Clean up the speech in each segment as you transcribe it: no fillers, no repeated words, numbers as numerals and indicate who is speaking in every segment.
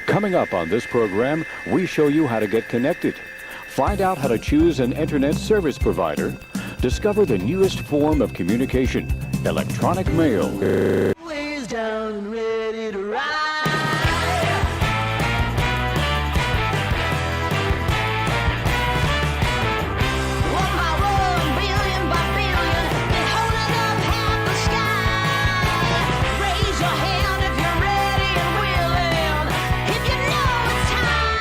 Speaker 1: Coming up on this program, we show you how to get connected. Find out how to choose an internet service provider. Discover the newest form of communication, electronic mail.
Speaker 2: Ways down and ready to ride. One by one, billion by billion, been holding up half the sky. Raise your hand if you're ready and willing, if you know it's time.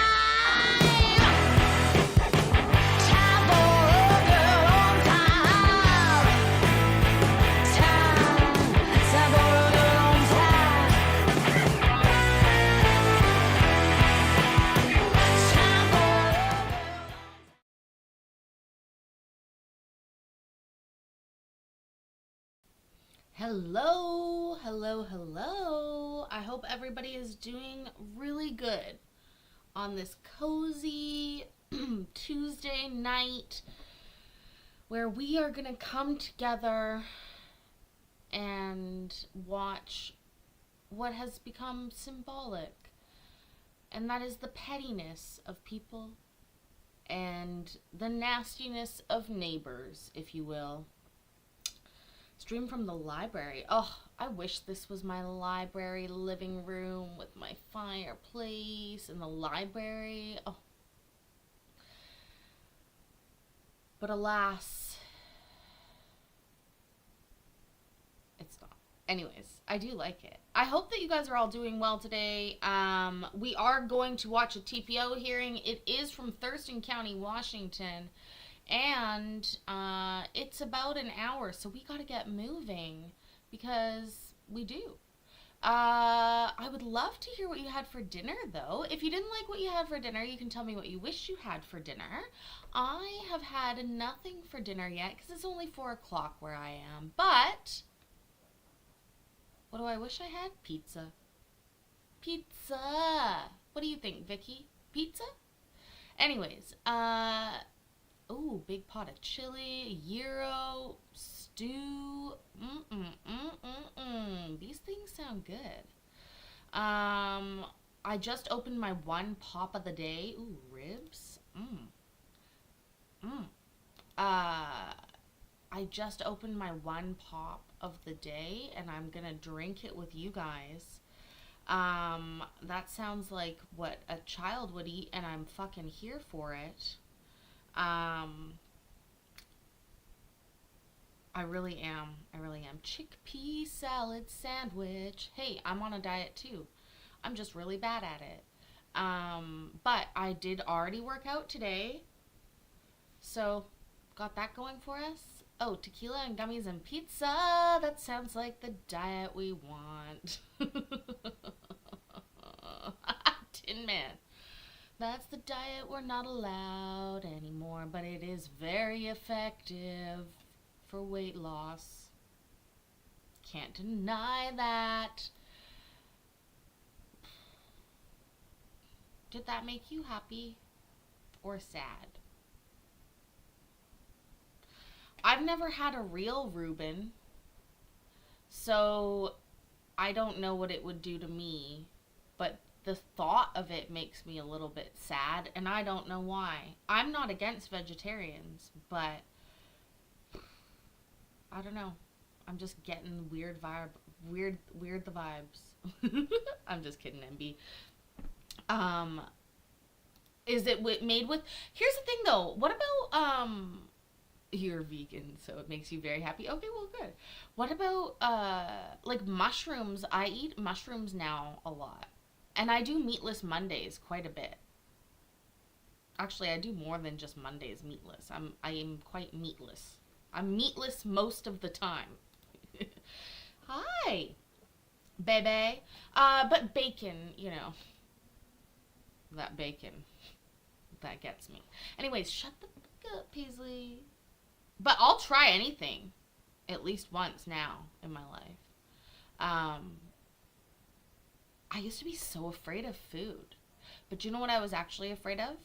Speaker 2: Time for a girl on time. Time for a girl on time. Time for a
Speaker 3: Hello, hello, hello. I hope everybody is doing really good on this cozy Tuesday night where we are going to come together and watch what has become symbolic, and that is the pettiness of people and the nastiness of neighbors, if you will. Stream from the library. Oh, I wish this was my library living room with my fireplace and the library. Oh. But alas, it's not. Anyways, I do like it. I hope that you guys are all doing well today. We are going to watch a TPO hearing. It is from Thurston County, Washington. And it's about an hour, so we gotta get moving because we do. I would love to hear what you had for dinner, though. If you didn't like what you had for dinner, you can tell me what you wish you had for dinner. I have had nothing for dinner yet because it's only 4 o'clock where I am. But what do I wish I had? Pizza. Pizza. What do you think, Vicky? Pizza? Anyways, ooh, big pot of chili, gyro, stew. These things sound good. I just opened my one pop of the day. Ooh, ribs. I just opened my one pop of the day, and I'm gonna drink it with you guys. That sounds like what a child would eat, and I'm fucking here for it. I really am. Chickpea salad sandwich. Hey, I'm on a diet too. I'm just really bad at it. But I did already work out today. So, got that going for us. Oh, tequila and gummies and pizza. That sounds like the diet we want. Tin Man. That's the diet we're not allowed anymore, but it is very effective for weight loss. Can't deny that. Did that make you happy or sad? I've never had a real Reuben, so I don't know what it would do to me, but the thought of it makes me a little bit sad, and I don't know why. I'm not against vegetarians, but I don't know. I'm just getting weird the vibes. I'm just kidding, MB. Is it made with? Here's the thing, though. What about you're vegan, so it makes you very happy. Okay, well, good. What about like mushrooms? I eat mushrooms now a lot. And I do meatless Mondays quite a bit. Actually, I do more than just Mondays meatless. I am quite meatless. I'm meatless most of the time. Hi, baby. But bacon, you know. That bacon. That gets me. Anyways, shut the fuck up, Paisley. But I'll try anything. At least once now in my life. I used to be so afraid of food. But you know what I was actually afraid of?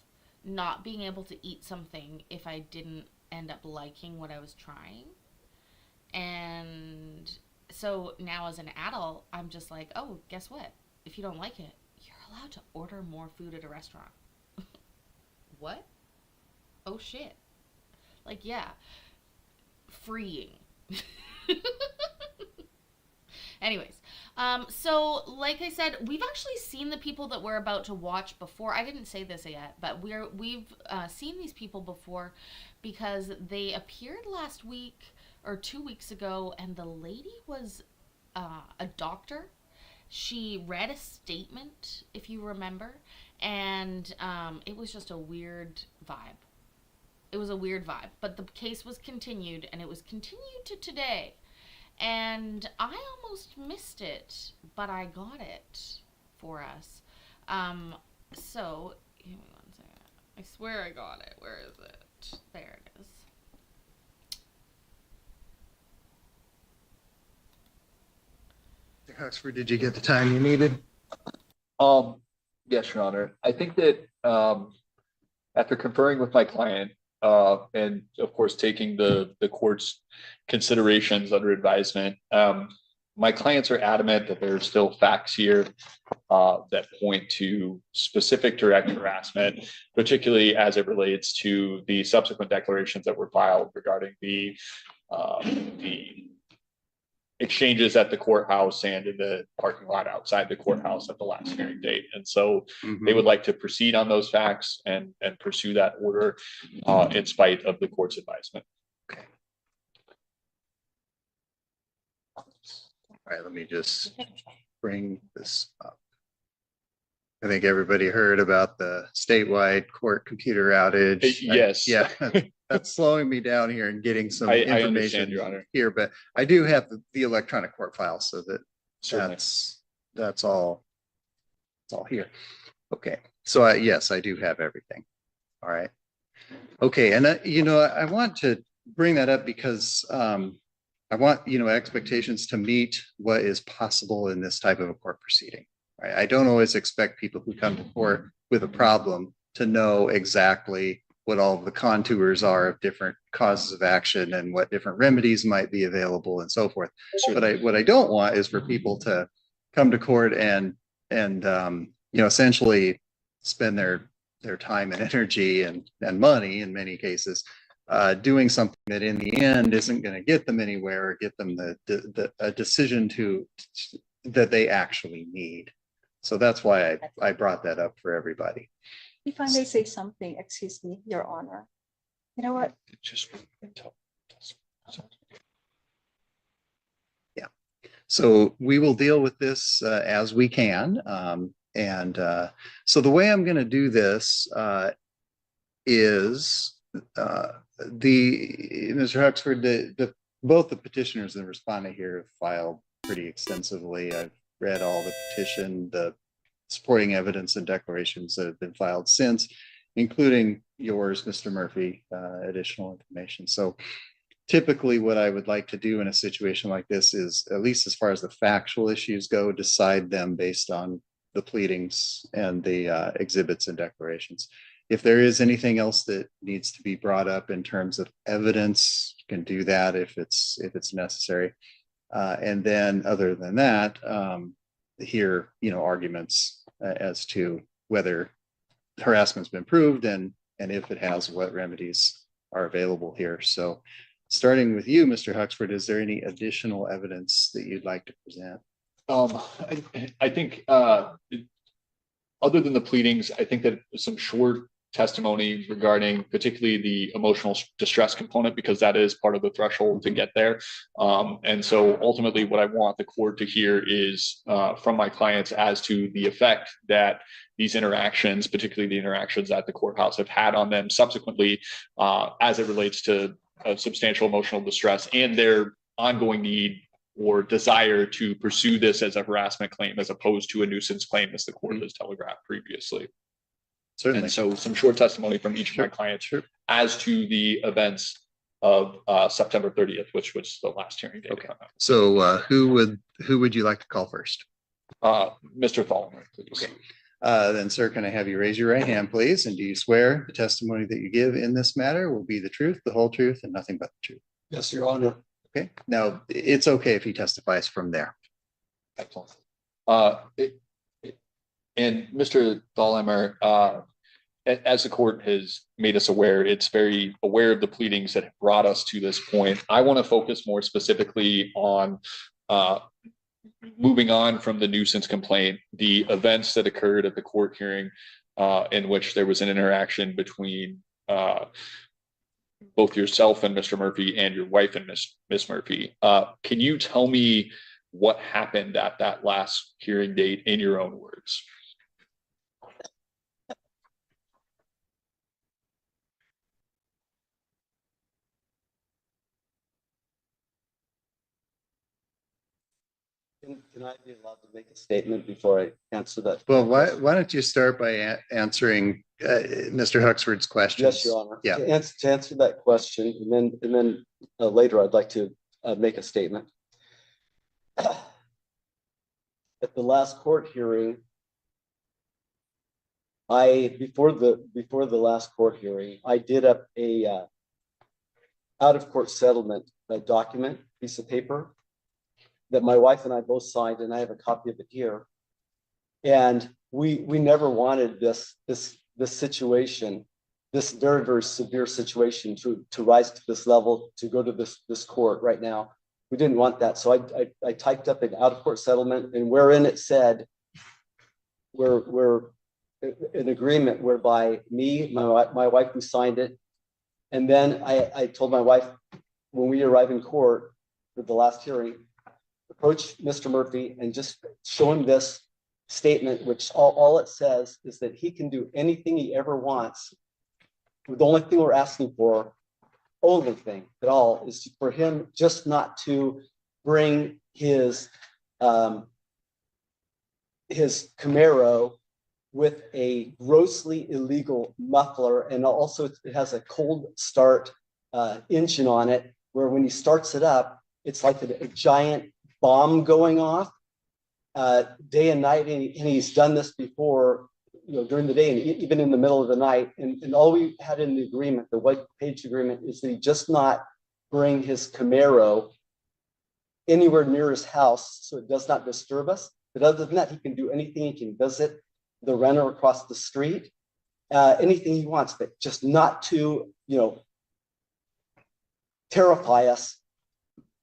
Speaker 3: Not being able to eat something if I didn't end up liking what I was trying. And so now as an adult, I'm just like, oh, guess what? If you don't like it, you're allowed to order more food at a restaurant. What? Oh shit. Like, yeah. Freeing. Anyways, so like I said, we've actually seen the people that we're about to watch before. I didn't say this yet, but we've seen these people before because they appeared last week or 2 weeks ago, and the lady was a doctor. She read a statement, if you remember, and it was just a weird vibe. It was a weird vibe, but the case was continued, and it was continued to today. And I almost missed it, but I got it for us. So, give me 1 second. I swear I got it. Where is it? There it is.
Speaker 4: Huxford, did you get the time you needed?
Speaker 5: Yes, Your Honor. I think that after conferring with my client, and of course taking the court's considerations under advisement, my clients are adamant that there are still facts here that point to specific direct harassment, particularly as it relates to the subsequent declarations that were filed regarding the exchanges at the courthouse and in the parking lot outside the courthouse at the last hearing date. And so they would like to proceed on those facts and pursue that order in spite of the court's advisement.
Speaker 4: Okay. All right, let me just bring this up. I think everybody heard about the statewide court computer outage.
Speaker 5: Yes.
Speaker 4: Yeah, that's slowing me down here and getting some
Speaker 5: I
Speaker 4: information
Speaker 5: understand, Your Honor.
Speaker 4: here, but I do have the electronic court file, so that
Speaker 5: Certainly.
Speaker 4: that's all. It's all here. Okay, so yes, I do have everything. All right. Okay, and I want to bring that up because I want expectations to meet what is possible in this type of a court proceeding. Right? I don't always expect people who come to court with a problem to know exactly what all of the contours are of different causes of action and what different remedies might be available and so forth. But what I don't want is for people to come to court and essentially spend their time and energy and money in many cases doing something that in the end isn't going to get them anywhere or get them a decision that they actually need. So that's why I brought that up for everybody.
Speaker 6: If I may say something, excuse me, Your Honor. You know what?
Speaker 4: Yeah. So we will deal with this as we can. So the way I'm going to do this is Mr. Huxford, both the petitioners and the respondent here have filed pretty extensively. I've read all the petition, the supporting evidence and declarations that have been filed since, including yours, Mr. Murphy, additional information. So typically what I would like to do in a situation like this is, at least as far as the factual issues go, decide them based on the pleadings and the exhibits and declarations. If there is anything else that needs to be brought up in terms of evidence, you can do that if it's necessary. And then other than that, hear arguments as to whether harassment's been proved and if it has, what remedies are available here. So starting with you, Mr. Huxford, is there any additional evidence that you'd like to present?
Speaker 5: I think other than the pleadings, I think that some short testimony regarding particularly the emotional distress component, because that is part of the threshold to get there. And so ultimately what I want the court to hear is from my clients as to the effect that these interactions, particularly the interactions at the courthouse, have had on them subsequently as it relates to substantial emotional distress and their ongoing need or desire to pursue this as a harassment claim as opposed to a nuisance claim, as the court has telegraphed previously.
Speaker 4: Certainly.
Speaker 5: And so some short testimony from each of my clients as to the events of September 30th, which was the last hearing date.
Speaker 4: Okay. So who would you like to call first?
Speaker 5: Mr. Thallinger, please.
Speaker 4: Okay. Then, sir, can I have you raise your right hand, please? And do you swear the testimony that you give in this matter will be the truth, the whole truth, and nothing but the truth?
Speaker 7: Yes, Your Honor.
Speaker 4: Okay. Now, it's okay if he testifies from there.
Speaker 5: Excellent. And Mr. Dahlheimer, as the court has made us aware, it's very aware of the pleadings that have brought us to this point. I want to focus more specifically on moving on from the nuisance complaint, the events that occurred at the court hearing in which there was an interaction between both yourself and Mr. Murphy and your wife and Miss Murphy. Can you tell me what happened at that last hearing date in your own words?
Speaker 7: Can I be allowed to make a statement before I answer that?
Speaker 4: Well, why don't you start by answering Mr. Huxford's questions?
Speaker 7: Yes, Your Honor.
Speaker 4: Yeah.
Speaker 7: To answer that question, and then later I'd like to make a statement. At the last court hearing, before the last court hearing, I did up a out of court settlement document, piece of paper that my wife and I both signed, and I have a copy of it here. And we never wanted this situation, this very, very severe situation to rise to this level, to go to this court right now. We didn't want that. So I typed up an out of court settlement, and wherein it said we're an agreement whereby me, my wife, we signed it. And then I told my wife, when we arrive in court for the last hearing, approach Mr. Murphy and just show him this statement, which all it says is that he can do anything he ever wants. The only thing we're asking for, only thing at all, is for him just not to bring his Camaro with a grossly illegal muffler, and also it has a cold start engine on it, where when he starts it up, it's like a giant bomb going off day and night. And he's done this before, during the day and even in the middle of the night. And all we had in the agreement, the white page agreement, is that he just not bring his Camaro anywhere near his house so it does not disturb us. But other than that, he can do anything. He can visit the renter across the street, anything he wants, but just not to, terrify us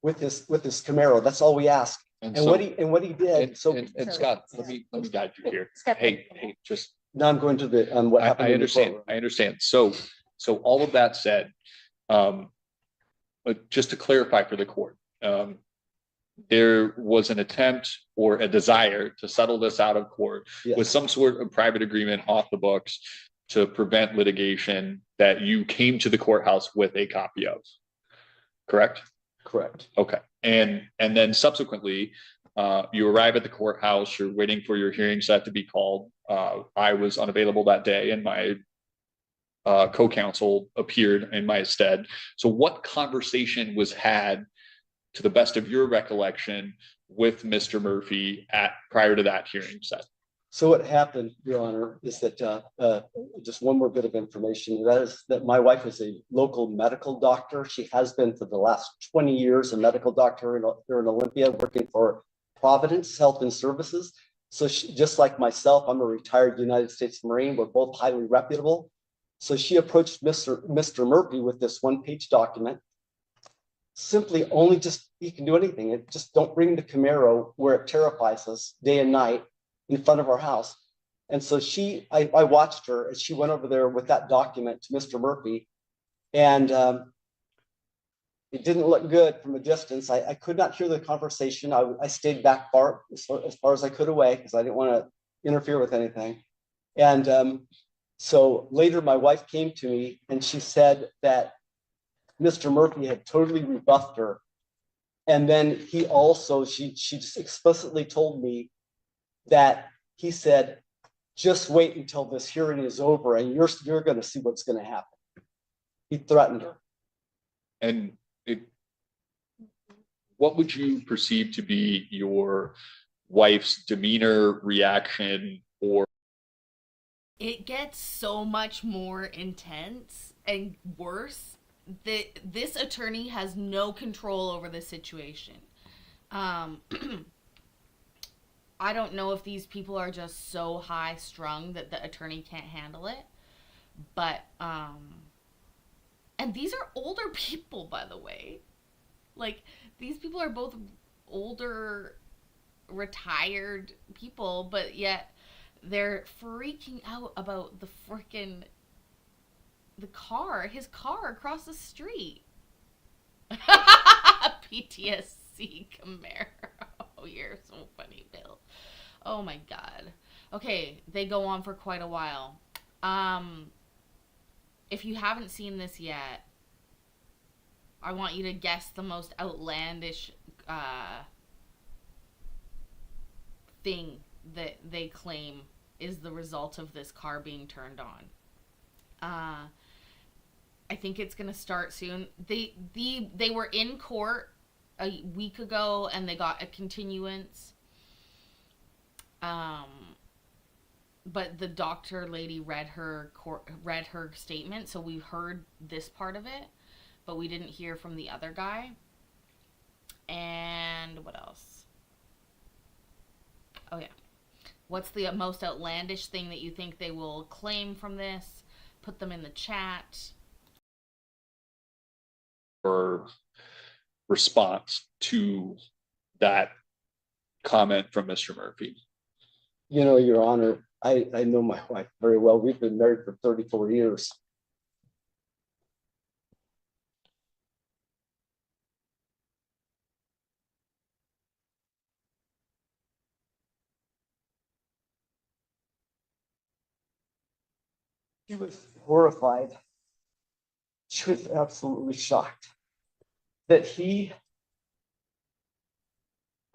Speaker 7: with his Camaro. That's all we ask. And what he did.
Speaker 5: And Scott, let me guide you here. Hey, just
Speaker 7: now I'm going to the what happened.
Speaker 5: I understand. I understand. So all of that said, but just to clarify for the court, there was an attempt or a desire to settle this out of court with some sort of private agreement off the books to prevent litigation that you came to the courthouse with a copy of. Correct?
Speaker 7: Correct.
Speaker 5: Okay. And then subsequently, you arrive at the courthouse, you're waiting for your hearing set to be called. I was unavailable that day, and my co-counsel appeared in my stead. So what conversation was had, to the best of your recollection, with Mr. Murphy prior to that hearing set?
Speaker 7: So what happened, Your Honor, is that just one more bit of information. That is that my wife is a local medical doctor. She has been for the last 20 years, a medical doctor here in Olympia, working for Providence Health and Services. So she, just like myself, I'm a retired United States Marine. We're both highly reputable. So she approached Mr. Murphy with this one-page document. Simply only just, he can do anything. Just don't bring the Camaro where it terrifies us day and night in front of our house. And so I watched her as she went over there with that document to Mr. Murphy. And it didn't look good from a distance. I could not hear the conversation. I stayed back as far as I could away, because I didn't want to interfere with anything. And so later my wife came to me and she said that Mr. Murphy had totally rebuffed her. And then he also, she just explicitly told me that he said, just wait until this hearing is over and you're going to see what's going to happen. He threatened her.
Speaker 5: And what would you perceive to be your wife's demeanor, reaction, or?
Speaker 3: It gets so much more intense and worse. This attorney has no control over the situation. I don't know if these people are just so high strung that the attorney can't handle it. But, and these are older people, by the way. Like, these people are both older, retired people, but yet they're freaking out about his car across the street. PTSC Camaro. You're so funny, Bill. Oh my god. Okay, they go on for quite a while. If you haven't seen this yet, I want you to guess the most outlandish thing that they claim is the result of this car being turned on. I think it's gonna start soon. They were in court a week ago and they got a continuance. But the doctor lady read her statement, so we heard this part of it, but we didn't hear from the other guy. And what else? Oh yeah. What's the most outlandish thing that you think they will claim from this? Put them in the chat.
Speaker 5: Or response to that comment from Mr. Murphy?
Speaker 7: Your Honor, I know my wife very well. We've been married for 34 years. She was horrified. She was absolutely shocked that he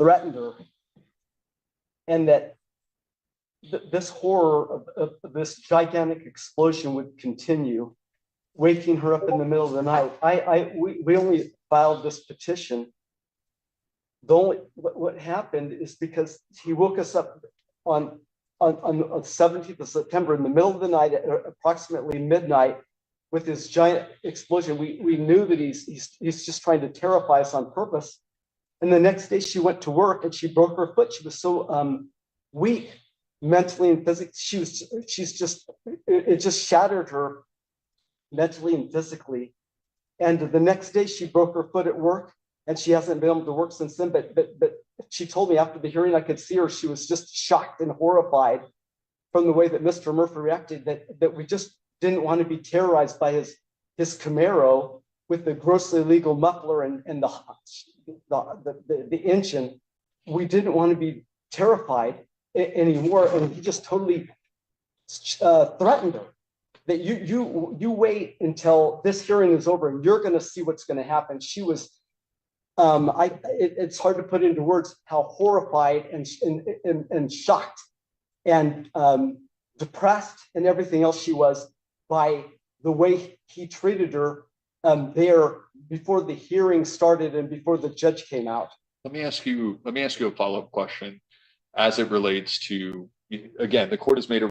Speaker 7: threatened her and that this horror of this gigantic explosion would continue, waking her up in the middle of the night. We only filed this petition. What happened is because he woke us up on 17th of September in the middle of the night at approximately midnight with this giant explosion. We knew that he's just trying to terrify us on purpose. And the next day she went to work and she broke her foot. She was so weak mentally and physically. It just shattered her mentally and physically. And the next day she broke her foot at work and she hasn't been able to work since then. But she told me after the hearing, I could see her. She was just shocked and horrified from the way that Mr. Murphy reacted, that we just didn't want to be terrorized by his Camaro with the grossly illegal muffler and the engine. We didn't want to be terrified anymore, and he just totally threatened her that you wait until this hearing is over and you're going to see what's going to happen. She was it's hard to put into words how horrified and shocked and depressed and everything else she was by the way he treated her there before the hearing started and before the judge came out.
Speaker 5: Let me ask you a follow-up question as it relates to, again, the court has made a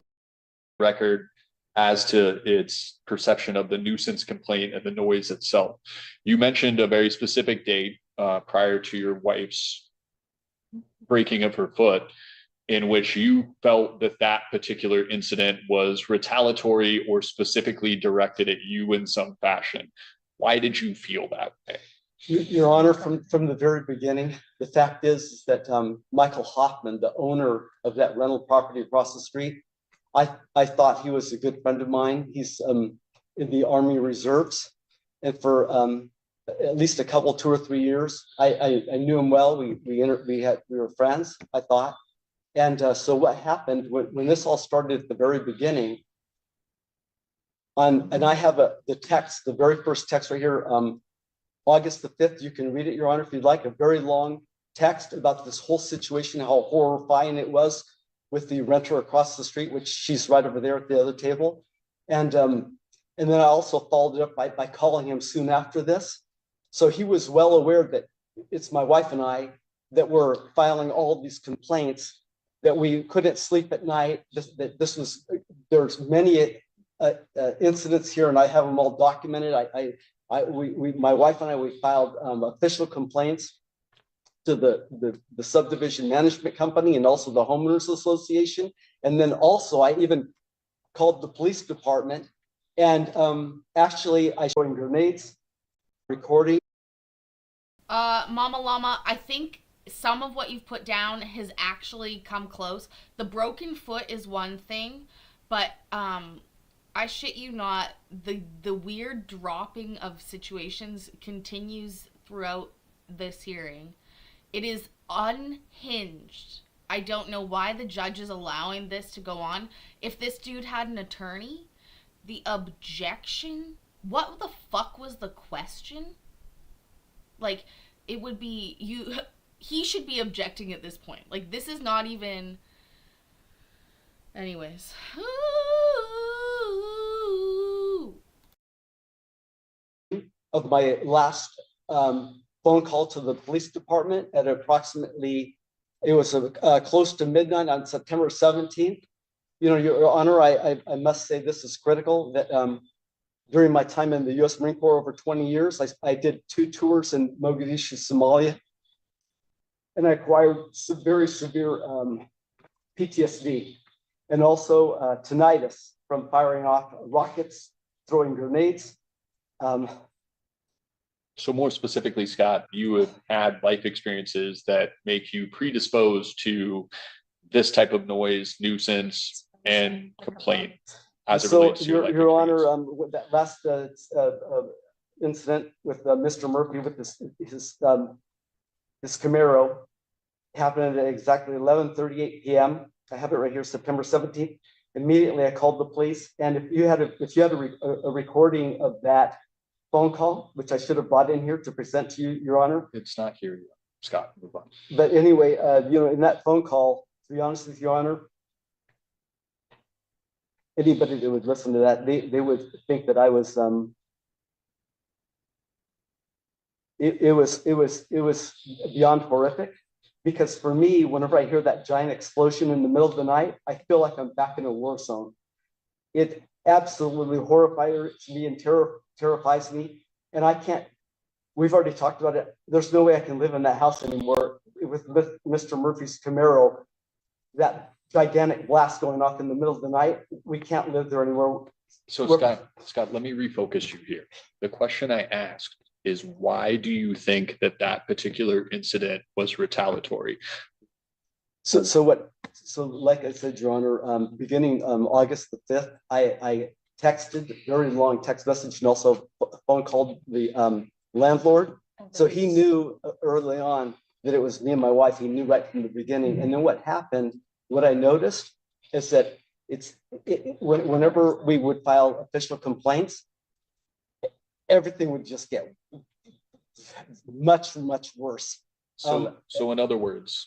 Speaker 5: record as to its perception of the nuisance complaint and the noise itself. You mentioned a very specific date prior to your wife's breaking of her foot, in which you felt that particular incident was retaliatory or specifically directed at you in some fashion. Why did you feel that way?
Speaker 7: Your Honor, from the very beginning, the fact is that Michael Hoffman, the owner of that rental property across the street, I thought he was a good friend of mine. He's in the Army Reserves, and for at least a couple, 2 or 3 years, I knew him well. We were friends, I thought. And so what happened when this all started at the very beginning, and I have the text, the very first text right here, August the 5th, you can read it, Your Honor, if you'd like, a very long text about this whole situation, how horrifying it was with the renter across the street, which she's right over there at the other table. And then I also followed it up by calling him soon after this. So he was well aware that it's my wife and I that were filing all of these complaints, that we couldn't sleep at night. There's many incidents here, and I have them all documented. My wife and I, we filed official complaints to the subdivision management company and also the homeowners association. And then also I even called the police department, and actually I showing grenades, recording.
Speaker 3: Mama Llama, I think some of what you've put down has actually come close. The broken foot is one thing, but I shit you not, the weird dropping of situations continues throughout this hearing. It is unhinged. I don't know why the judge is allowing this to go on. If this dude had an attorney, the objection, what the fuck was the question? Like, it would be, he should be objecting at this point. Like, this is not even, anyways.
Speaker 7: Of my last phone call to the police department at approximately, it was close to midnight on September 17th. You know, Your Honor, I must say this is critical, that during my time in the U.S. Marine Corps over 20 years, I did 2 tours in Mogadishu, Somalia, and I acquired very severe PTSD and also tinnitus from firing off rockets, throwing grenades.
Speaker 5: So more specifically, Scott, you have had life experiences that make you predisposed to this type of noise, nuisance, and complaint as it relates to your life
Speaker 7: Your Honor,
Speaker 5: experience.
Speaker 7: with that last incident with Mr. Murphy with his Camaro happened at exactly 11:38 p.m. I have it right here, September 17th. Immediately, I called the police, and if you had a recording of that phone call, which I should have brought in here to present to you, Your Honor.
Speaker 5: It's not here yet. Scott, move on.
Speaker 7: But anyway, you know, in that phone call, to be honest with you, Your Honor, anybody that would listen to that, they would think that I was it was beyond horrific, because for me, whenever I hear that giant explosion in the middle of the night, I feel like I'm back in a war zone. It absolutely horrifies me and terrifies me, and I can't. We've already talked about it. There's no way I can live in that house anymore with Mr. Murphy's Camaro. That gigantic blast going off in the middle of the night. We can't live there anymore.
Speaker 5: So Scott, let me refocus you here. The question I asked is, why do you think that particular incident was retaliatory?
Speaker 7: So like I said, Your Honor, beginning August the 5th, I texted a very long text message and also phone called the landlord. So he knew early on that it was me and my wife. He knew right from the beginning. And then what I noticed is that whenever we would file official complaints, everything would just get much, much worse.
Speaker 5: So in other words,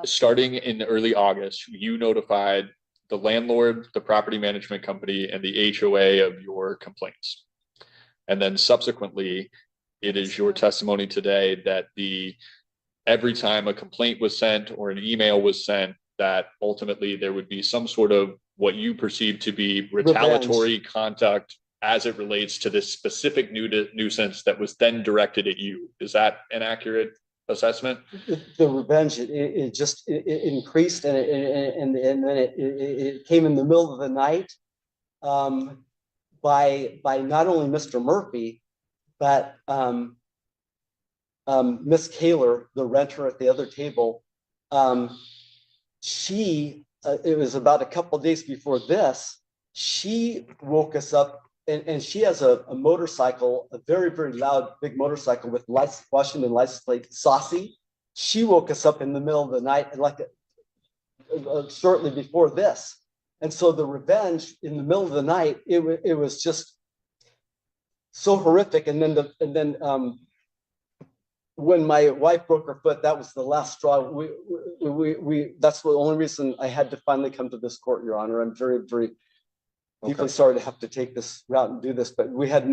Speaker 5: starting in early August, you notified the landlord, the property management company, and the HOA of your complaints. And then subsequently, it is your testimony today that every time a complaint was sent or an email was sent, that ultimately there would be some sort of what you perceive to be retaliatory conduct as it relates to this specific nuisance that was then directed at you. Is that an accurate assessment?
Speaker 7: The revenge, it just increased, and then it came in the middle of the night by not only Mr. Murphy, but Miss Kaler, the renter at the other table. It was about a couple of days before this, she woke us up, and she has a motorcycle, a very, very loud, big motorcycle with Washington license plate, Saucy. She woke us up in the middle of the night, and like shortly before this. And so the revenge in the middle of the night, it was just so horrific. And then when my wife broke her foot, that was the last straw. That's the only reason I had to finally come to this court, Your Honor. I'm very, very deeply sorry to have to take this route and do this, but we're at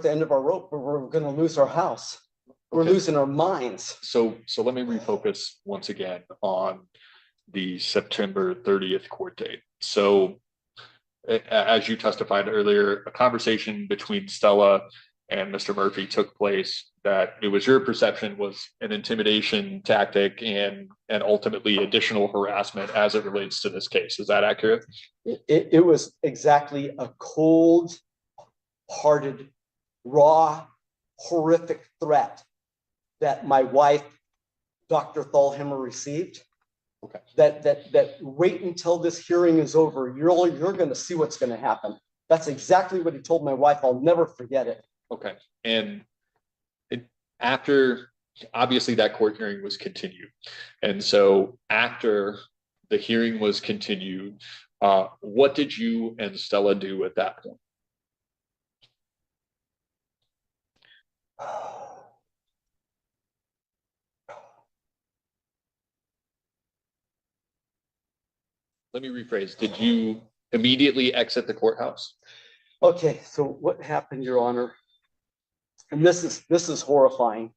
Speaker 7: the end of our rope. We're going to lose our house. We're losing our minds.
Speaker 5: So let me refocus once again on the September 30th court date. So as you testified earlier, a conversation between Stella and Mr. Murphy took place, that it was your perception was an intimidation tactic and ultimately additional harassment as it relates to this case. Is that accurate?
Speaker 7: It was exactly a cold-hearted, raw, horrific threat that my wife, Dr. Thalheimer, received.
Speaker 5: Okay.
Speaker 7: That wait until this hearing is over. You're going to see what's going to happen. That's exactly what he told my wife. I'll never forget it.
Speaker 5: Okay. And after, obviously that court hearing was continued. And so after the hearing was continued, what did you and Stella do at that point? Let me rephrase. Did you immediately exit the courthouse?
Speaker 7: Okay, so what happened, Your Honor? And this is horrifying,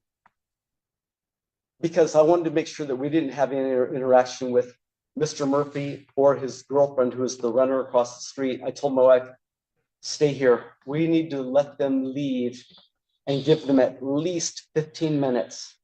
Speaker 7: because I wanted to make sure that we didn't have any interaction with Mr. Murphy or his girlfriend, who is the runner across the street. I told my wife, stay here. We need to let them leave and give them at least 15 minutes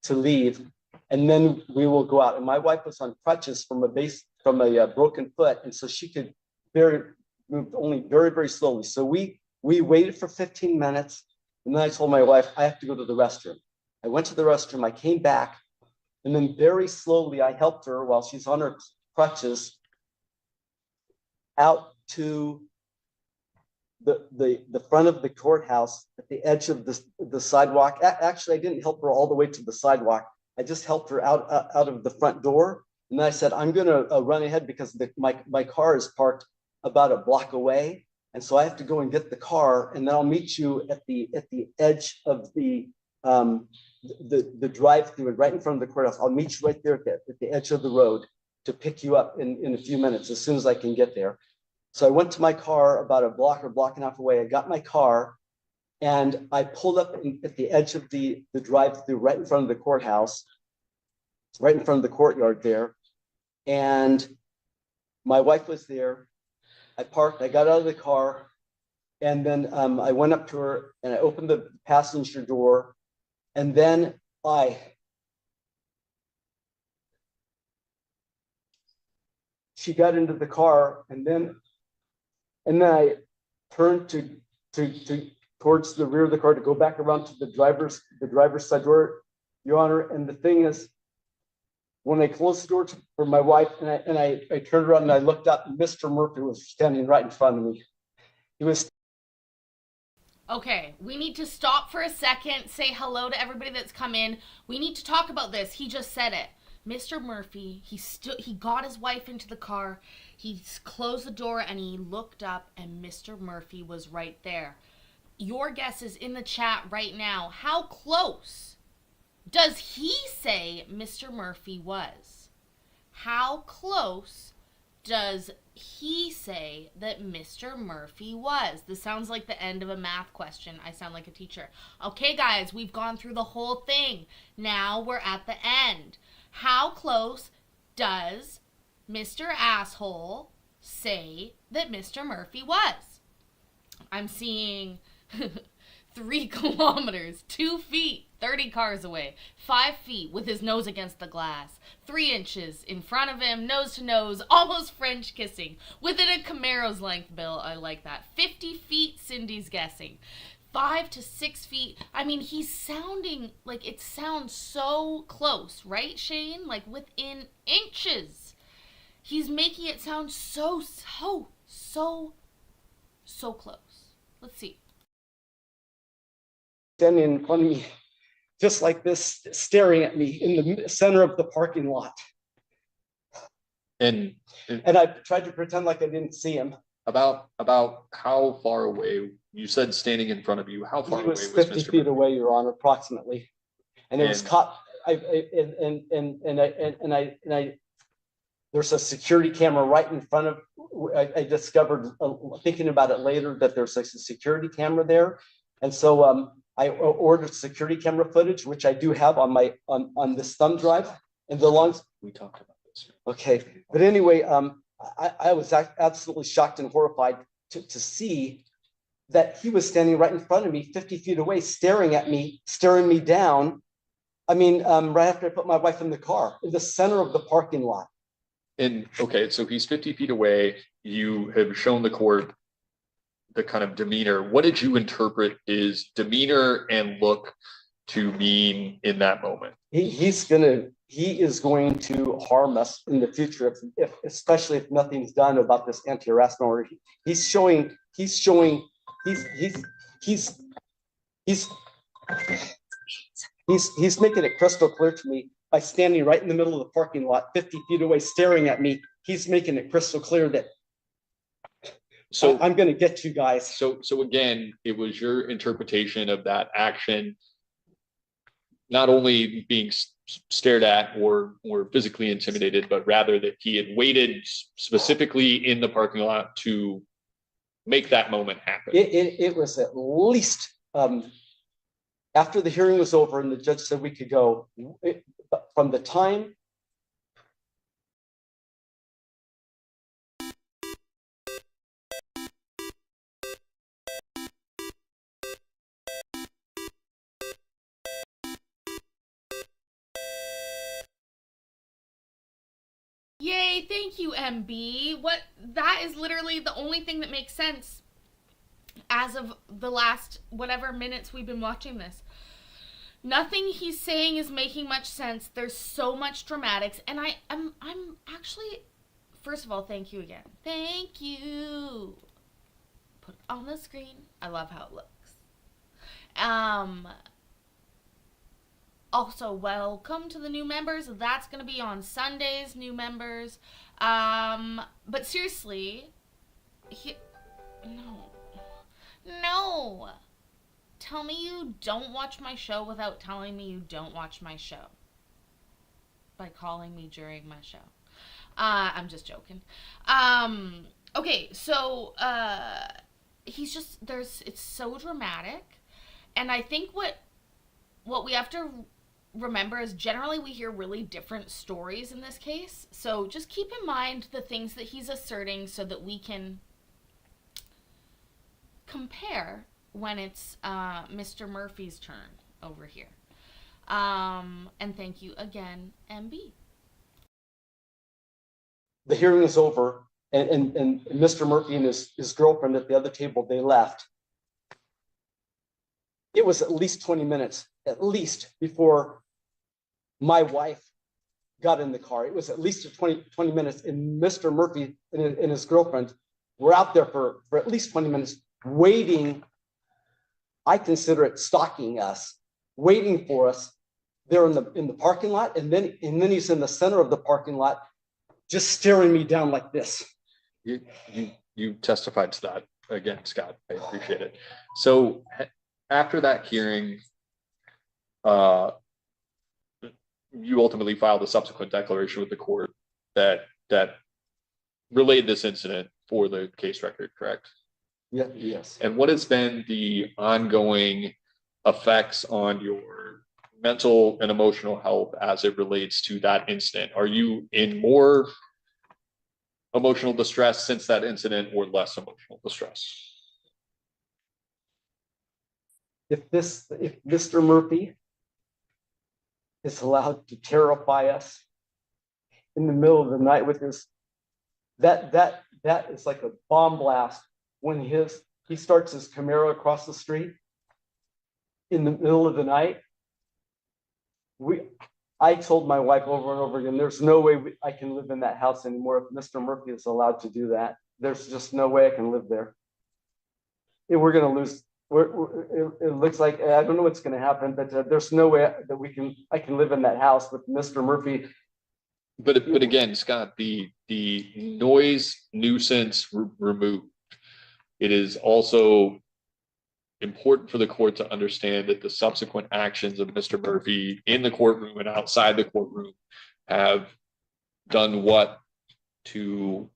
Speaker 7: to leave, and then we will go out. And my wife was on crutches from a broken foot, and so she could move only very, very slowly. So we waited for 15 minutes, and then I told my wife, I have to go to the restroom. I went to the restroom, I came back, and then very slowly I helped her while she's on her crutches out to the front of the courthouse at the edge of the sidewalk. Actually, I didn't help her all the way to the sidewalk. I just helped her out of the front door. And then I said, I'm going to run ahead because my car is parked about a block away. And so I have to go and get the car, and then I'll meet you at the edge of the drive-through right in front of the courthouse. I'll meet you right there at the edge of the road to pick you up in a few minutes as soon as I can get there. So I went to my car about a block or block and a half away. I got my car and I pulled up at the edge of the drive-through right in front of the courthouse, right in front of the courtyard there. And my wife was there. I parked, I got out of the car, and then I went up to her and I opened the passenger door, and then she got into the car, and then I turned towards the rear of the car to go back around to the driver's side door, Your Honor. And the thing is, when I closed the door for my wife and I turned around and I looked up, Mr. Murphy was standing right in front of me. He was.
Speaker 3: Okay, we need to stop for a second, say hello to everybody that's come in. We need to talk about this. He just said it. Mr. Murphy, he got his wife into the car. He closed the door and he looked up, and Mr. Murphy was right there. Your guess is in the chat right now. How close does he say Mr. Murphy was? How close does he say that Mr. Murphy was? This sounds like the end of a math question. I sound like a teacher. Okay, guys, we've gone through the whole thing. Now we're at the end. How close does Mr. Asshole say that Mr. Murphy was? I'm seeing 3 kilometers, 2 feet, 30 cars away, 5 feet with his nose against the glass, 3 inches in front of him, nose to nose, almost French kissing, within a Camaro's length, Bill. I like that. 50 feet, Cindy's guessing. 5 to 6 feet. I mean, he's sounding like it sounds so close, right, Shane? Like within inches. He's making it sound so close. Let's see.
Speaker 7: Standing in front of me, just like this, staring at me in the center of the parking lot.
Speaker 5: And
Speaker 7: I tried to pretend like I didn't see him.
Speaker 5: about how far away? You said standing in front of you. How far
Speaker 7: He
Speaker 5: away
Speaker 7: was
Speaker 5: was
Speaker 7: 50
Speaker 5: Mr.
Speaker 7: feet
Speaker 5: Murphy?
Speaker 7: away, Your Honor, approximately. And it was
Speaker 5: And-
Speaker 7: caught. There's a security camera right in front of. I discovered, thinking about it later, that there's a security camera there, and so I ordered security camera footage, which I do have on this thumb drive, and the longs.
Speaker 5: We talked about this.
Speaker 7: Okay, but anyway, I was absolutely shocked and horrified to see that he was standing right in front of me, 50 feet away, staring at me, staring me down. I mean, right after I put my wife in the car, in the center of the parking lot.
Speaker 5: And okay, so he's 50 feet away. You have shown the court the kind of demeanor. What did you interpret his demeanor and look to mean in that moment?
Speaker 7: He is going to harm us in the future, if especially if nothing's done about this anti-harassment order. He's making it crystal clear to me by standing right in the middle of the parking lot, 50 feet away, staring at me. He's making it crystal clear that
Speaker 5: So
Speaker 7: I'm going to get you guys.
Speaker 5: So again, it was your interpretation of that action, not only being stared at or physically intimidated, but rather that he had waited specifically in the parking lot to make that moment happen.
Speaker 7: It was at least after the hearing was over and the judge said we could go, from the time
Speaker 3: Yay, thank you, MB. That is literally the only thing that makes sense as of the last whatever minutes we've been watching this. Nothing he's saying is making much sense. There's so much dramatics, and I'm actually, first of all, thank you again. Thank you. Put it on the screen. I love how it looks. Also, welcome to the new members. That's going to be on Sundays, new members. But seriously, no. Tell me you don't watch my show without telling me you don't watch my show. By calling me during my show. I'm just joking. Okay, so, it's so dramatic. And I think what we have to remember is generally we hear really different stories in this case. So just keep in mind the things that he's asserting so that we can compare when it's Mr. Murphy's turn over here. And thank you again, MB.
Speaker 7: the hearing was over and Mr. Murphy and his girlfriend at the other table, they left. It was at least 20 minutes, at least, before my wife got in the car. It was at least 20 minutes, and Mr. Murphy and his girlfriend were out there for at least 20 minutes waiting. I consider it stalking us, waiting for us there in the parking lot. And then he's in the center of the parking lot, just staring me down like this.
Speaker 5: You testified to that again, Scott. I appreciate it. So after that hearing, you ultimately filed a subsequent declaration with the court that relayed this incident for the case record, correct?
Speaker 7: Yeah, yes.
Speaker 5: And what has been the ongoing effects on your mental and emotional health as it relates to that incident? Are you in more emotional distress since that incident or less emotional distress?
Speaker 7: If Mr. Murphy is allowed to terrify us in the middle of the night with his, that is like a bomb blast when he starts his Camaro across the street in the middle of the night. I told my wife over and over again, there's no way I can live in that house anymore if Mr. Murphy is allowed to do that. There's just no way I can live there. And we're going to lose. It looks like, I don't know what's going to happen, but there's no way that I can live in that house with Mr. Murphy.
Speaker 5: But again, Scott, the noise nuisance removed, it is also important for the court to understand that the subsequent actions of Mr. Murphy in the courtroom and outside the courtroom have done what to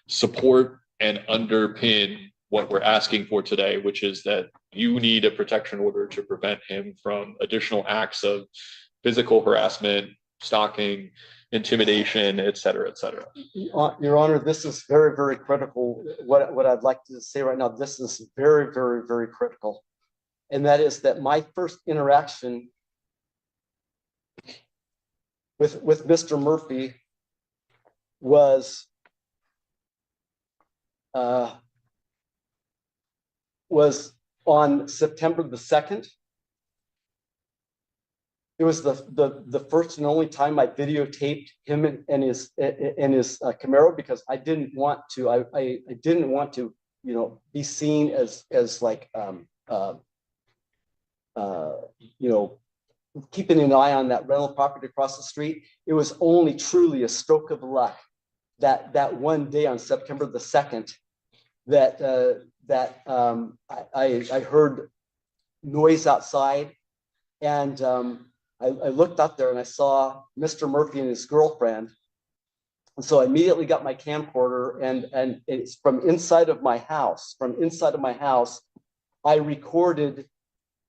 Speaker 5: support and underpin what we're asking for today, which is that you need a protection order to prevent him from additional acts of physical harassment, stalking, intimidation, et cetera, et cetera.
Speaker 7: Your Honor, this is very, very critical. What I'd like to say right now, this is very, very, very critical. And that is that my first interaction with Mr. Murphy was on September the 2nd. It was the first and only time I videotaped him and his Camaro, because I didn't want to. I didn't want to, be seen as like keeping an eye on that rental property across the street. It was only truly a stroke of luck that one day on September the 2nd that I heard noise outside, and I looked up there and I saw Mr. Murphy and his girlfriend. And so I immediately got my camcorder, and it's from inside of my house. I recorded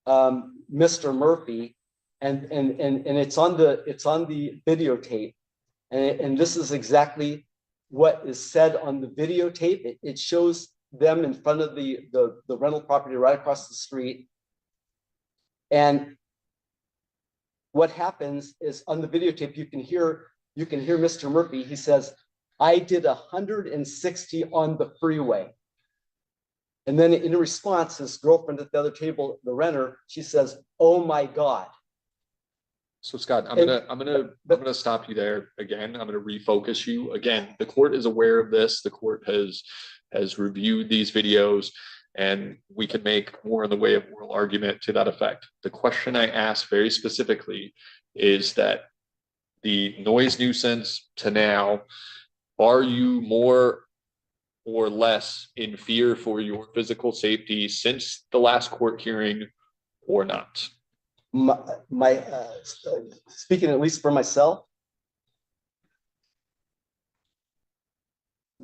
Speaker 7: Mr. Murphy, and it's on the videotape. And this is exactly what is said on the videotape. It shows them in front of the rental property right across the street. And what happens is, on the videotape, you can hear Mr. Murphy. He says, "I did 160 on the freeway." And then in response, his girlfriend at the other table, the renter, she says, "Oh my God."
Speaker 5: So Scott, I'm gonna stop you there again. I'm gonna refocus you again. The court is aware of this. The court has reviewed these videos, and we can make more in the way of oral argument to that effect. The question I asked very specifically is that the noise nuisance to now, are you more or less in fear for your physical safety since the last court hearing or not?
Speaker 7: Speaking at least for myself,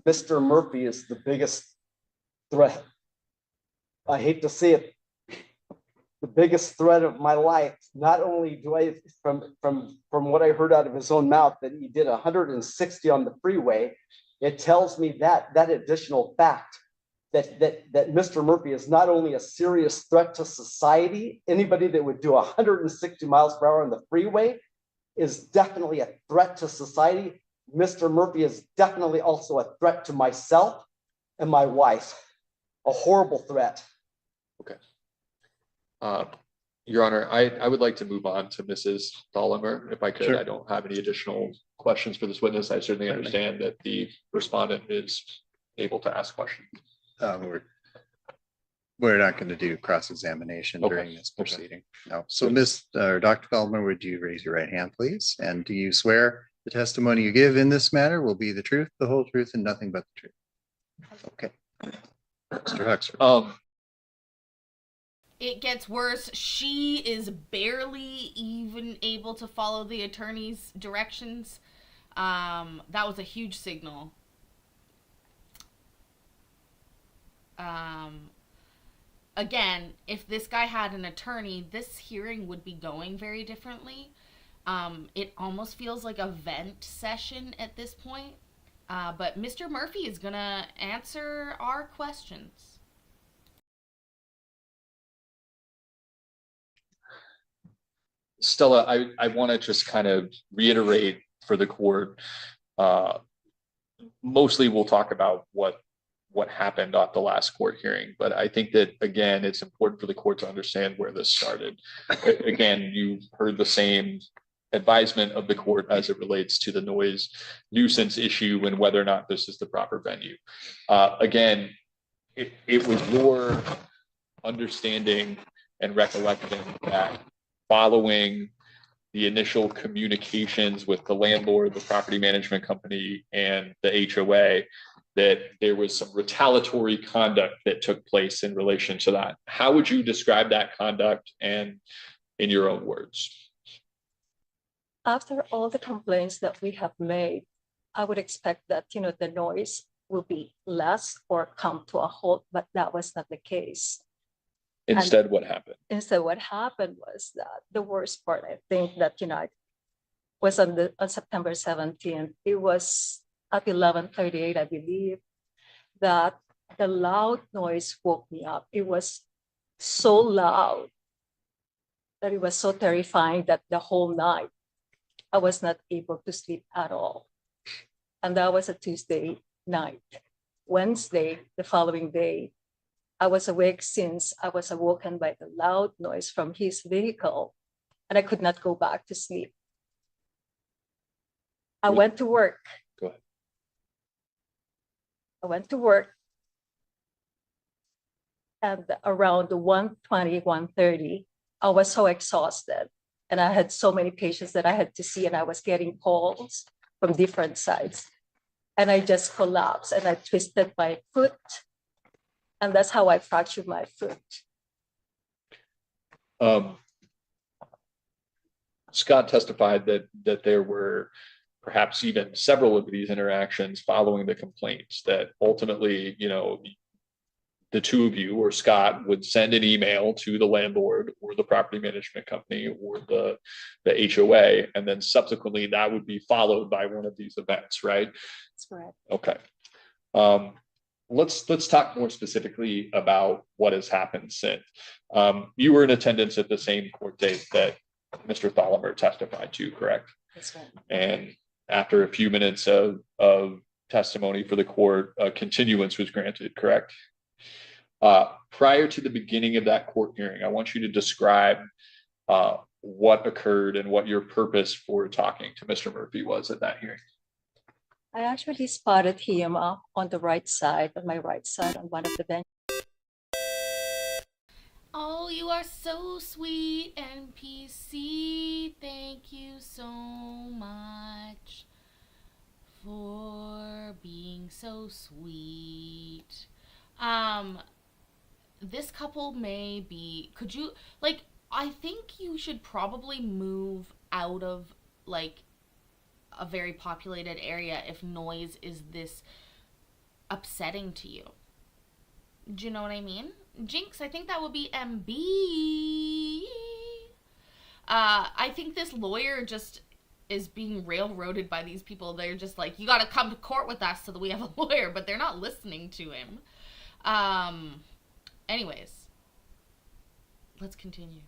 Speaker 7: Mr. Murphy is the biggest threat. I hate to say it, the biggest threat of my life. Not only do I, from what I heard out of his own mouth, that he did 160 on the freeway, it tells me that additional fact that Mr. Murphy is not only a serious threat to society. Anybody that would do 160 miles per hour on the freeway is definitely a threat to society. Mr. Murphy is definitely also a threat to myself and my wife. A horrible threat.
Speaker 5: Okay. Your Honor, I would like to move on to Mrs. Dollimer, if I could. Sure. I don't have any additional questions for this witness. I certainly understand that the respondent is able to ask questions.
Speaker 4: We're not going to do cross-examination during this proceeding. No. So Dr. Feldman, would you raise your right hand, please? And do you swear the testimony you give in this matter will be the truth, the whole truth, and nothing but the truth? Okay. Mr. Huxford.
Speaker 3: It gets worse. She is barely even able to follow the attorney's directions. That was a huge signal. Again, if this guy had an attorney, this hearing would be going very differently. It almost feels like a vent session at this point. But Mr. Murphy is gonna answer our questions.
Speaker 5: Stella, I want to just kind of reiterate for the court. Mostly we'll talk about what happened at the last court hearing, but I think that, again, it's important for the court to understand where this started. Again, you heard the same advisement of the court as it relates to the noise nuisance issue and whether or not this is the proper venue. Again, it was your understanding and recollection that following the initial communications with the landlord, the property management company, and the HOA, that there was some retaliatory conduct that took place in relation to that. How would you describe that conduct, and in your own words?
Speaker 6: After all the complaints that we have made, I would expect that, the noise will be less or come to a halt, but that was not the case.
Speaker 5: Instead, what happened?
Speaker 6: Instead, what happened was that the worst part, I think that, was on September 17th. It was at 11:38, I believe, that the loud noise woke me up. It was so loud that it was so terrifying that the whole night I was not able to sleep at all. And that was a Tuesday night. Wednesday, the following day, I was awake since I was awoken by the loud noise from his vehicle, and I could not go back to sleep. I went to work.
Speaker 5: Go ahead.
Speaker 6: I went to work, and around 1:20, 1:30, I was so exhausted, and I had so many patients that I had to see, and I was getting calls from different sides. And I just collapsed and I twisted my foot, and that's how I fractured my foot.
Speaker 5: Scott testified that there were perhaps even several of these interactions following the complaints, that ultimately, the two of you or Scott would send an email to the landlord or the property management company or the HOA, and then subsequently that would be followed by one of these events, right?
Speaker 6: That's correct.
Speaker 5: Okay. Let's talk more specifically about what has happened since. You were in attendance at the same court date that Mr. Thallimer testified to, correct?
Speaker 6: That's right.
Speaker 5: And after a few minutes of testimony for the court, a continuance was granted, correct? Prior to the beginning of that court hearing, I want you to describe what occurred and what your purpose for talking to Mr. Murphy was at that hearing.
Speaker 6: I actually spotted him on the right side, on my right side, on one of the benches.
Speaker 3: Oh, you are so sweet, NPC. Thank you so much for being so sweet. This couple may be, I think you should probably move out of, a very populated area if noise is this upsetting to you. Do you know what I mean? Jinx, I think that would be MB. I think this lawyer just is being railroaded by these people. They're just like, you gotta come to court with us so that we have a lawyer, but they're not listening to him. Anyways, let's continue.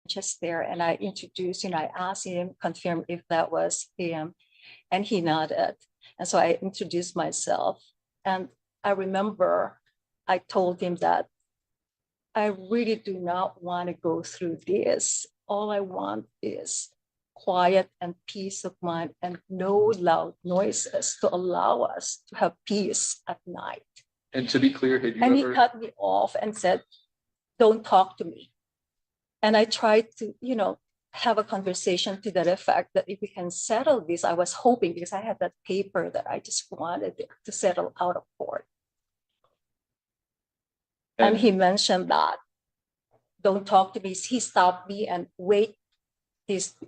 Speaker 6: Just there, and I introduced him. I asked him, confirm if that was him, and he nodded. And so I introduced myself, and I remember I told him that I really do not want to go through this. All I want is quiet and peace of mind and no loud noises to allow us to have peace at night.
Speaker 5: And to be clear, had you
Speaker 6: And
Speaker 5: ever...
Speaker 6: he cut me off and said, don't talk to me. And I tried to, have a conversation to that effect, that if we can settle this, I was hoping, because I had that paper that I just wanted to settle out of court. And he mentioned that, don't talk to me. He stopped me and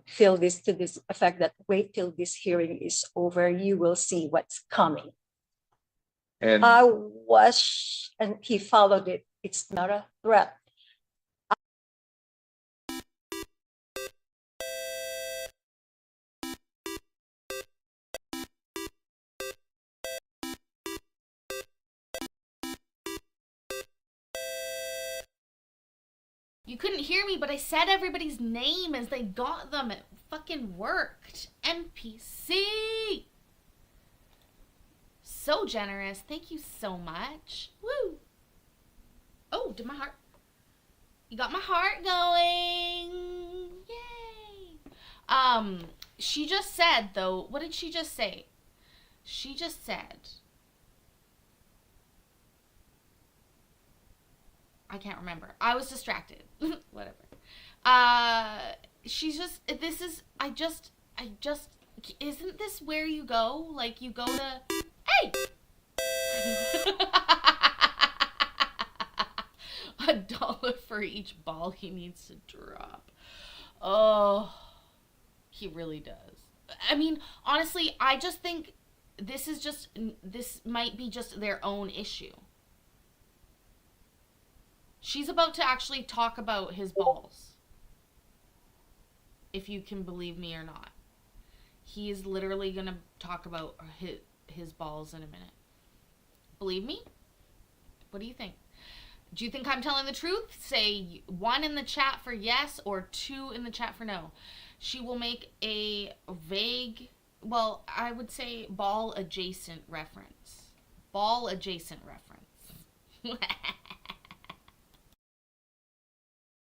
Speaker 6: feel this to this effect, that wait till this hearing is over, you will see what's coming.
Speaker 5: And
Speaker 6: and he followed it. It's not a threat.
Speaker 3: You couldn't hear me, but I said everybody's name as they got them. It fucking worked. NPC. So generous. Thank you so much. Woo. Oh, did my heart... You got my heart going. Yay. She just said, though... What did she just say? She just said... I can't remember. I was distracted. Whatever. She's just, isn't this where you go? Like, you go to, hey! $1 for each ball he needs to drop. Oh, he really does. I mean, honestly, I just think this might be just their own issue. She's about to actually talk about his balls. if you can believe me or not. He is literally going to talk about his balls in a minute. Believe me? What do you think? Do you think I'm telling the truth? Say 1 in the chat for yes or 2 in the chat for no. She will make a vague, well, I would say ball adjacent reference. Ball adjacent reference.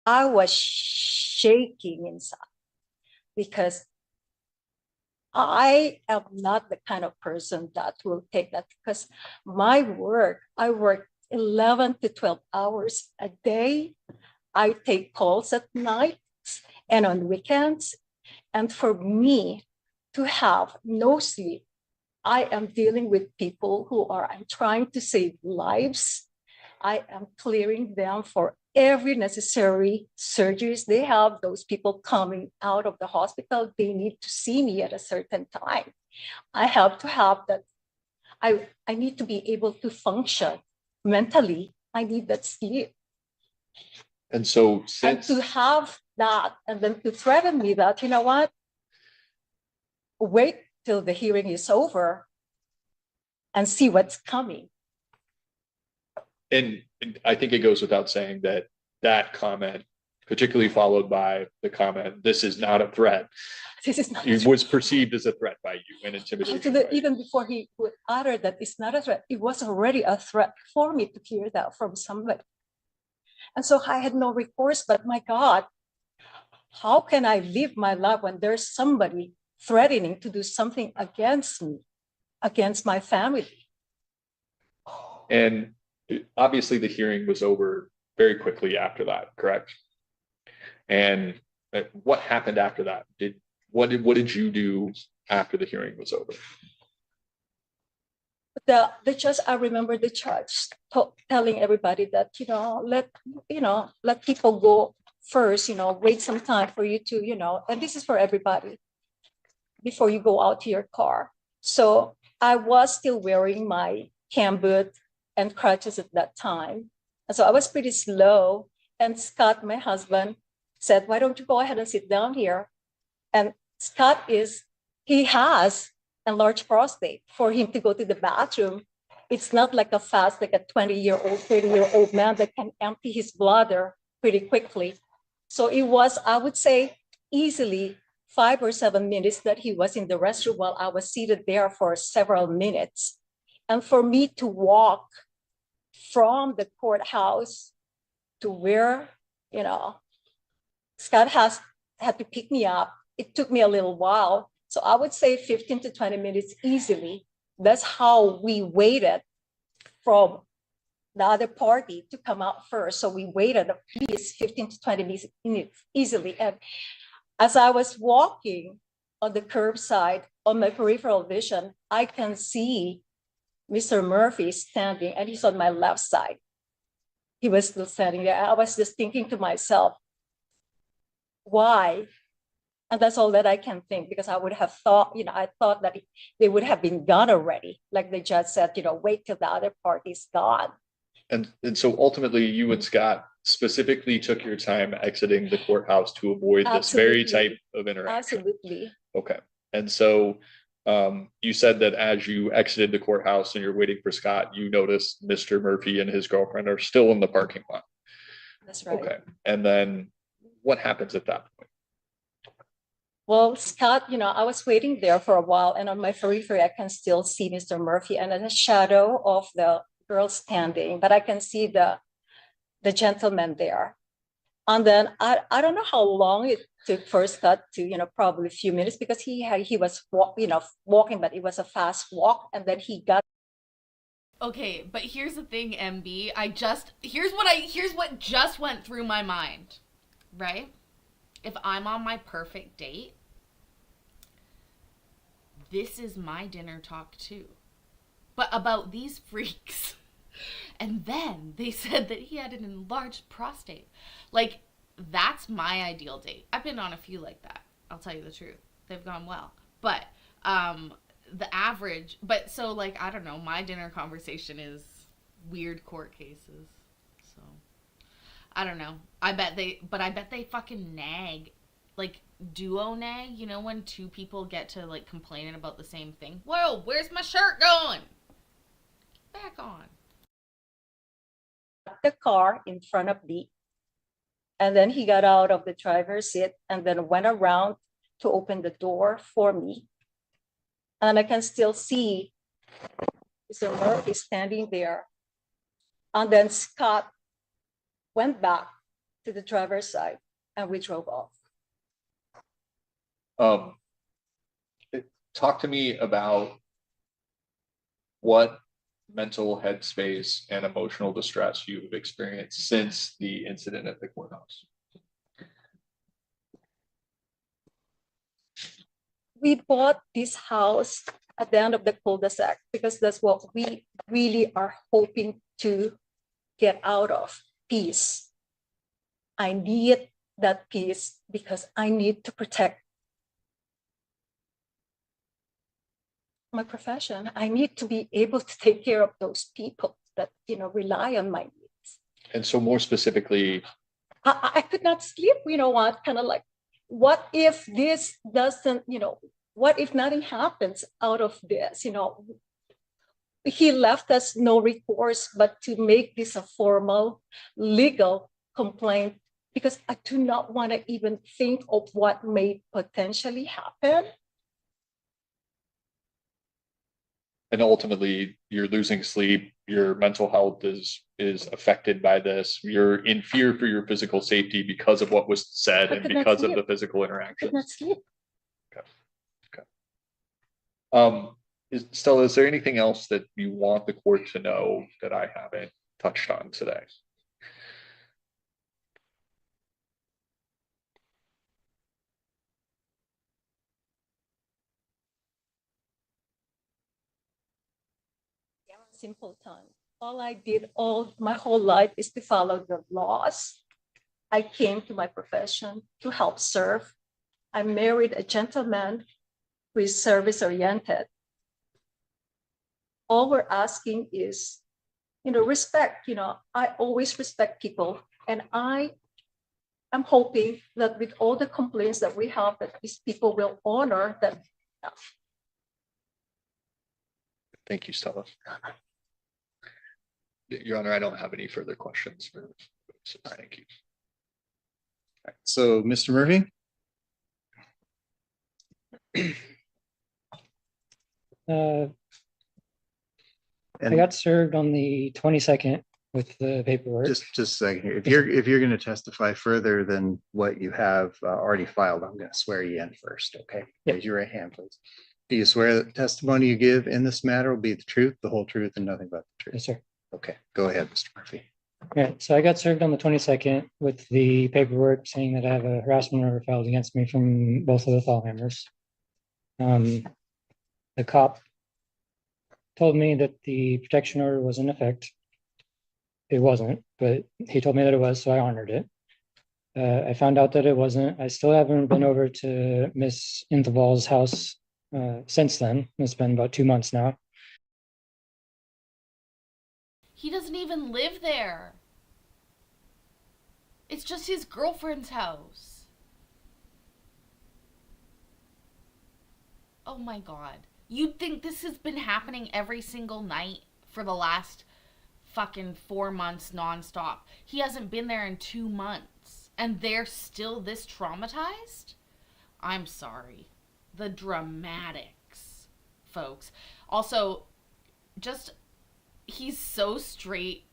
Speaker 6: I was shaking inside because I am not the kind of person that will take that, because my work, I work 11 to 12 hours a day. I take calls at night and on weekends. And for me to have no sleep, I am dealing with people I'm trying to save lives. I am clearing them for every necessary surgeries they have. Those people coming out of the hospital, they need to see me at a certain time. I have to have that. I need to be able to function mentally. I need that sleep.
Speaker 5: And so
Speaker 6: And
Speaker 5: since
Speaker 6: to have that, and then to threaten me that, you know what, wait till the hearing is over and see what's coming.
Speaker 5: and I think it goes without saying that that comment, particularly followed by the comment, "This is not a threat,"
Speaker 6: This is not
Speaker 5: it was perceived as a threat by you and intimidation. by you.
Speaker 6: even before he would utter that it's not a threat, it was already a threat for me to hear that from somebody. And so I had no recourse, but my God, how can I live my life when there's somebody threatening to do something against me, against my family?
Speaker 5: And obviously the hearing was over very quickly after that, correct? And what happened after that? What did you do after the hearing was over?
Speaker 6: The judge, I remember the judge telling everybody that, let people go first, wait some time for you to, and this is for everybody, before you go out to your car. So I was still wearing my cam boot and crutches at that time. And so I was pretty slow. And Scott, my husband, said, why don't you go ahead and sit down here? And Scott he has a large prostate. For him to go to the bathroom, it's not like a 20-year-old, 30-year-old man that can empty his bladder pretty quickly. So it was, I would say, easily 5 or 7 minutes that he was in the restroom while I was seated there for several minutes. And for me to walk from the courthouse to where, Scott had to pick me up, it took me a little while. So I would say 15 to 20 minutes easily. That's how we waited from the other party to come out first. So we waited at least 15 to 20 minutes easily. And as I was walking on the curbside, on my peripheral vision, I can see Mr. Murphy standing, and he's on my left side. He was still standing there. I was just thinking to myself, why? And that's all that I can think, because I would have thought, I thought that they would have been gone already. Like the judge said, wait till the other party's gone.
Speaker 5: And so ultimately you and Scott specifically took your time exiting the courthouse to avoid this very
Speaker 6: Absolutely.
Speaker 5: type of interaction.
Speaker 6: Absolutely.
Speaker 5: Okay. And so you said that as you exited the courthouse and you're waiting for Scott, you noticed Mr. Murphy and his girlfriend are still in the parking lot.
Speaker 6: That's right.
Speaker 5: Okay. And then what happens at that point?
Speaker 6: Well, Scott, I was waiting there for a while, and on my periphery, I can still see Mr. Murphy and the shadow of the girl standing, but I can see the gentleman there. And then I don't know how long it took for Scott to, probably a few minutes, because he was walking, but it was a fast walk, and then he got.
Speaker 3: Okay, but here's the thing, MB. Here's what just went through my mind, right? If I'm on my perfect date, this is my dinner talk too. But about these freaks. And then they said that he had an enlarged prostate. Like, that's my ideal date. I've been on a few like that. I'll tell you the truth. They've gone well. But the average, so like, I don't know, my dinner conversation is weird court cases. So I don't know. I bet they fucking nag. Like, duo nag, you know, when two people get to like complaining about the same thing. Whoa, where's my shirt going? Back on.
Speaker 6: The car in front of me. And then he got out of the driver's seat and then went around to open the door for me. And I can still see Mr. Murphy standing there. And then Scott went back to the driver's side and we drove off.
Speaker 5: Talk to me about what mental headspace and emotional distress you've experienced since the incident at the courthouse.
Speaker 6: We bought this house at the end of the cul-de-sac because that's what we really are hoping to get out of, peace. I need that peace because I need to protect my profession. I need to be able to take care of those people that, you know, rely on my needs.
Speaker 5: And so more specifically,
Speaker 6: I could not sleep, you know what, kind of like, what if this doesn't, you know, what if nothing happens out of this, you know? He left us no recourse but to make this a formal legal complaint because I do not want to even think of what may potentially happen.
Speaker 5: and ultimately you're losing sleep, your mental health is affected by this, you're in fear for your physical safety because of what was said
Speaker 6: I
Speaker 5: and
Speaker 6: could not
Speaker 5: because of
Speaker 6: sleep.
Speaker 5: the physical
Speaker 6: I could
Speaker 5: interactions.
Speaker 6: not sleep.
Speaker 5: Stella, is there anything else that you want the court to know that I haven't touched on today?
Speaker 6: Simple time. All I did all my whole life is to follow the laws. I came to my profession to help serve. I married a gentleman who is service oriented. All we're asking is, respect. I always respect people, and I am hoping that with all the complaints that we have, that these people will honor that.
Speaker 5: Thank you, Stella. Your Honor, I don't have any further questions. So thank you.
Speaker 4: So, Mr. Murphy?
Speaker 8: I got served on the 22nd with the paperwork.
Speaker 4: Just a second here. If you're going to testify further than what you have already filed, I'm going to swear you in first. Okay.
Speaker 8: Yep.
Speaker 4: Raise your right hand, please. Do you swear that the testimony you give in this matter will be the truth, the whole truth, and nothing but the truth?
Speaker 8: Yes, sir.
Speaker 4: Okay. Go ahead, Mr. Murphy.
Speaker 8: Yeah, so I got served on the 22nd with the paperwork saying that I have a harassment order filed against me from both of the Thalhammers. The cop told me that the protection order was in effect. It wasn't, but he told me that it was, so I honored it. I found out that it wasn't. I still haven't been over to Miss Inthaval's house since then. It's been about 2 months now.
Speaker 3: He doesn't even live there. It's just his girlfriend's house. Oh my God. You'd think this has been happening every single night for the last fucking 4 months nonstop. He hasn't been there in 2 months. And they're still this traumatized? I'm sorry. The dramatics, folks. Also, he's so straight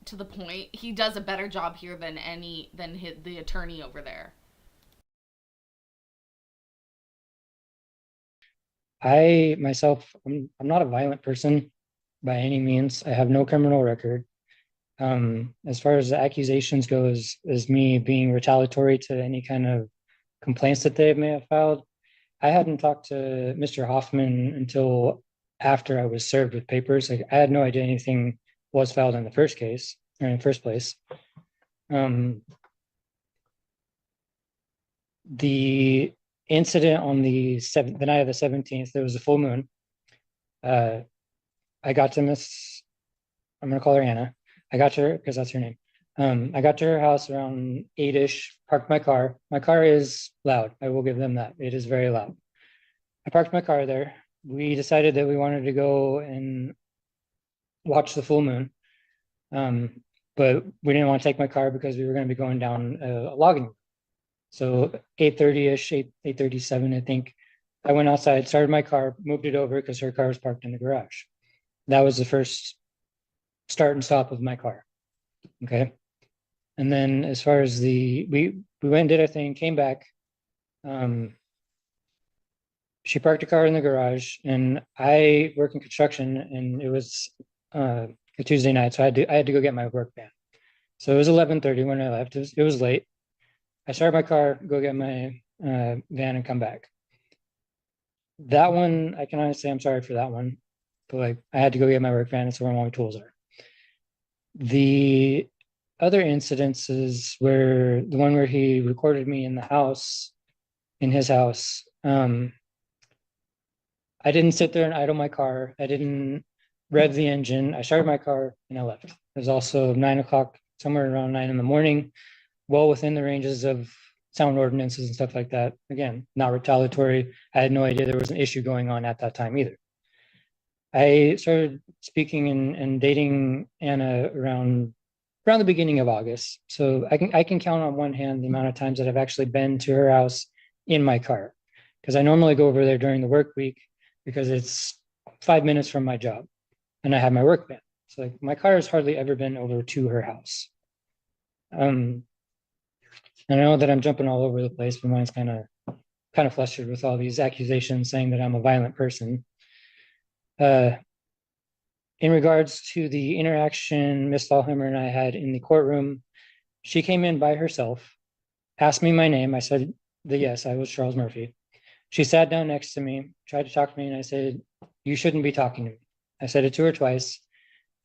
Speaker 3: to the point. He does a better job here than the attorney over there.
Speaker 8: I myself, I'm not a violent person by any means. I have no criminal record. As far as the accusations go, as me being retaliatory to any kind of complaints that they may have filed, I hadn't talked to Mr. Hoffman until after I was served with papers. Like, I had no idea anything was filed in the first case or in the first place. The incident on the night of the 17th, there was a full moon. I got to I'm going to call her Anna. I got to her because that's her name. I got to her house around 8-ish, parked my car. My car is loud. I will give them that. It is very loud. I parked my car there. We decided that we wanted to go and watch the full moon. But we didn't want to take my car because we were going to be going down a logging. So 8:30-ish, 8:37, I think. I went outside, started my car, moved it over because her car was parked in the garage. That was the first start and stop of my car. Okay. And then as far as we went and did our thing, came back. She parked her car in the garage, and I work in construction, and it was a Tuesday night, so I had to go get my work van. So it was 11:30 when I left. It was late. I started my car, go get my van, and come back. That one, I can honestly say I'm sorry for that one, but like I had to go get my work van. It's where all my tools are. The other incidences where the one where he recorded me in the house, in his house, I didn't sit there and idle my car. I didn't rev the engine. I started my car and I left. It was also 9 o'clock, somewhere around 9 in the morning, well within the ranges of sound ordinances and stuff like that. Again, not retaliatory. I had no idea there was an issue going on at that time either. I started speaking and dating Anna around the beginning of August. So I can count on one hand the amount of times that I've actually been to her house in my car, because I normally go over there during the work week because it's 5 minutes from my job and I have my work van. So like my car has hardly ever been over to her house. And I know that I'm jumping all over the place, but mine's kind of flustered with all these accusations saying that I'm a violent person. In regards to the interaction Miss Thalheimer and I had in the courtroom, she came in by herself, asked me my name. I said that yes, I was Charles Murphy. She sat down next to me, tried to talk to me, and I said, "You shouldn't be talking to me." I said it to her twice.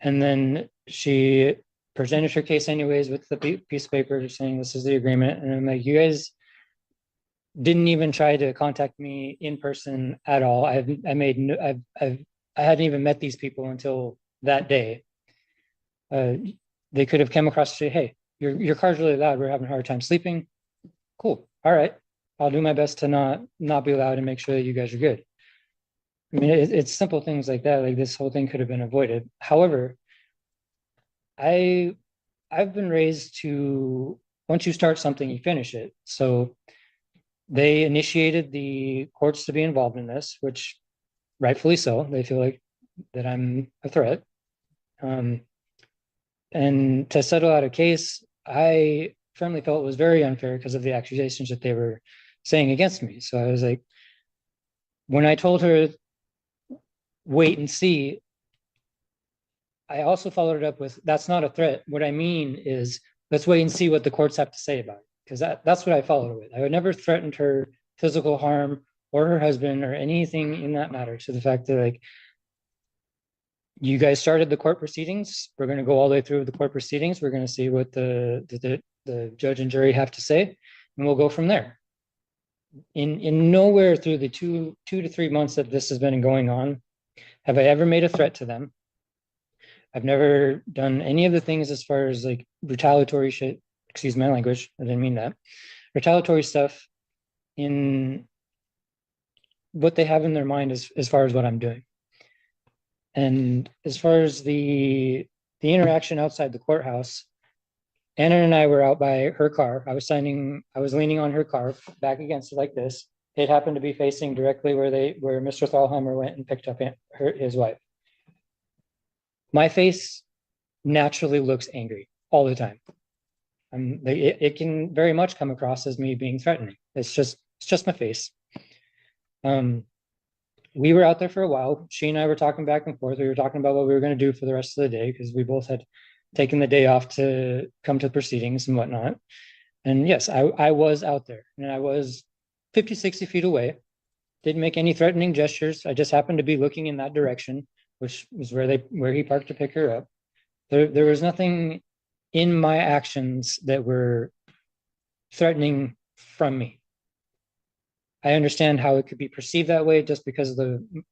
Speaker 8: And then she presented her case anyways with the piece of paper saying this is the agreement. And I'm like, you guys didn't even try to contact me in person at all. I hadn't even met these people until that day. They could have come across and say, "Hey, your car's really loud. We're having a hard time sleeping." Cool. All right. I'll do my best to not be loud and make sure that you guys are good. I mean, it's simple things like that. Like this whole thing could have been avoided. However, I've been raised to, once you start something, you finish it. So they initiated the courts to be involved in this, which rightfully so. They feel like that I'm a threat. And to settle out a case, I firmly felt it was very unfair because of the accusations that they were saying against me. So I was like, when I told her, wait and see, I also followed it up with, that's not a threat. What I mean is, let's wait and see what the courts have to say about it. Because that's what I followed it with. I would never threatened her physical harm or her husband or anything in that matter, to the fact that like, you guys started the court proceedings. We're going to go all the way through the court proceedings. We're going to see what the judge and jury have to say, and we'll go from there. In nowhere through the two to 3 months that this has been going on, have I ever made a threat to them. I've never done any of the things as far as like retaliatory shit, excuse my language, I didn't mean that, retaliatory stuff in what they have in their mind as far as what I'm doing. And as far as the interaction outside the courthouse, Anna and I were out by her car. I was leaning on her car, back against it like this. It happened to be facing directly where Mr. Thalheimer went and picked up his wife. My face naturally looks angry all the time. It can very much come across as me being threatening. It's just my face. We were out there for a while. She and I were talking back and forth. We were talking about what we were going to do for the rest of the day, because we both had taken the day off to come to the proceedings and whatnot. And yes, I was out there, and I was 50, 60 feet away. Didn't make any threatening gestures. I just happened to be looking in that direction, which was where he parked to pick her up. There was nothing in my actions that were threatening from me. I understand how it could be perceived that way just because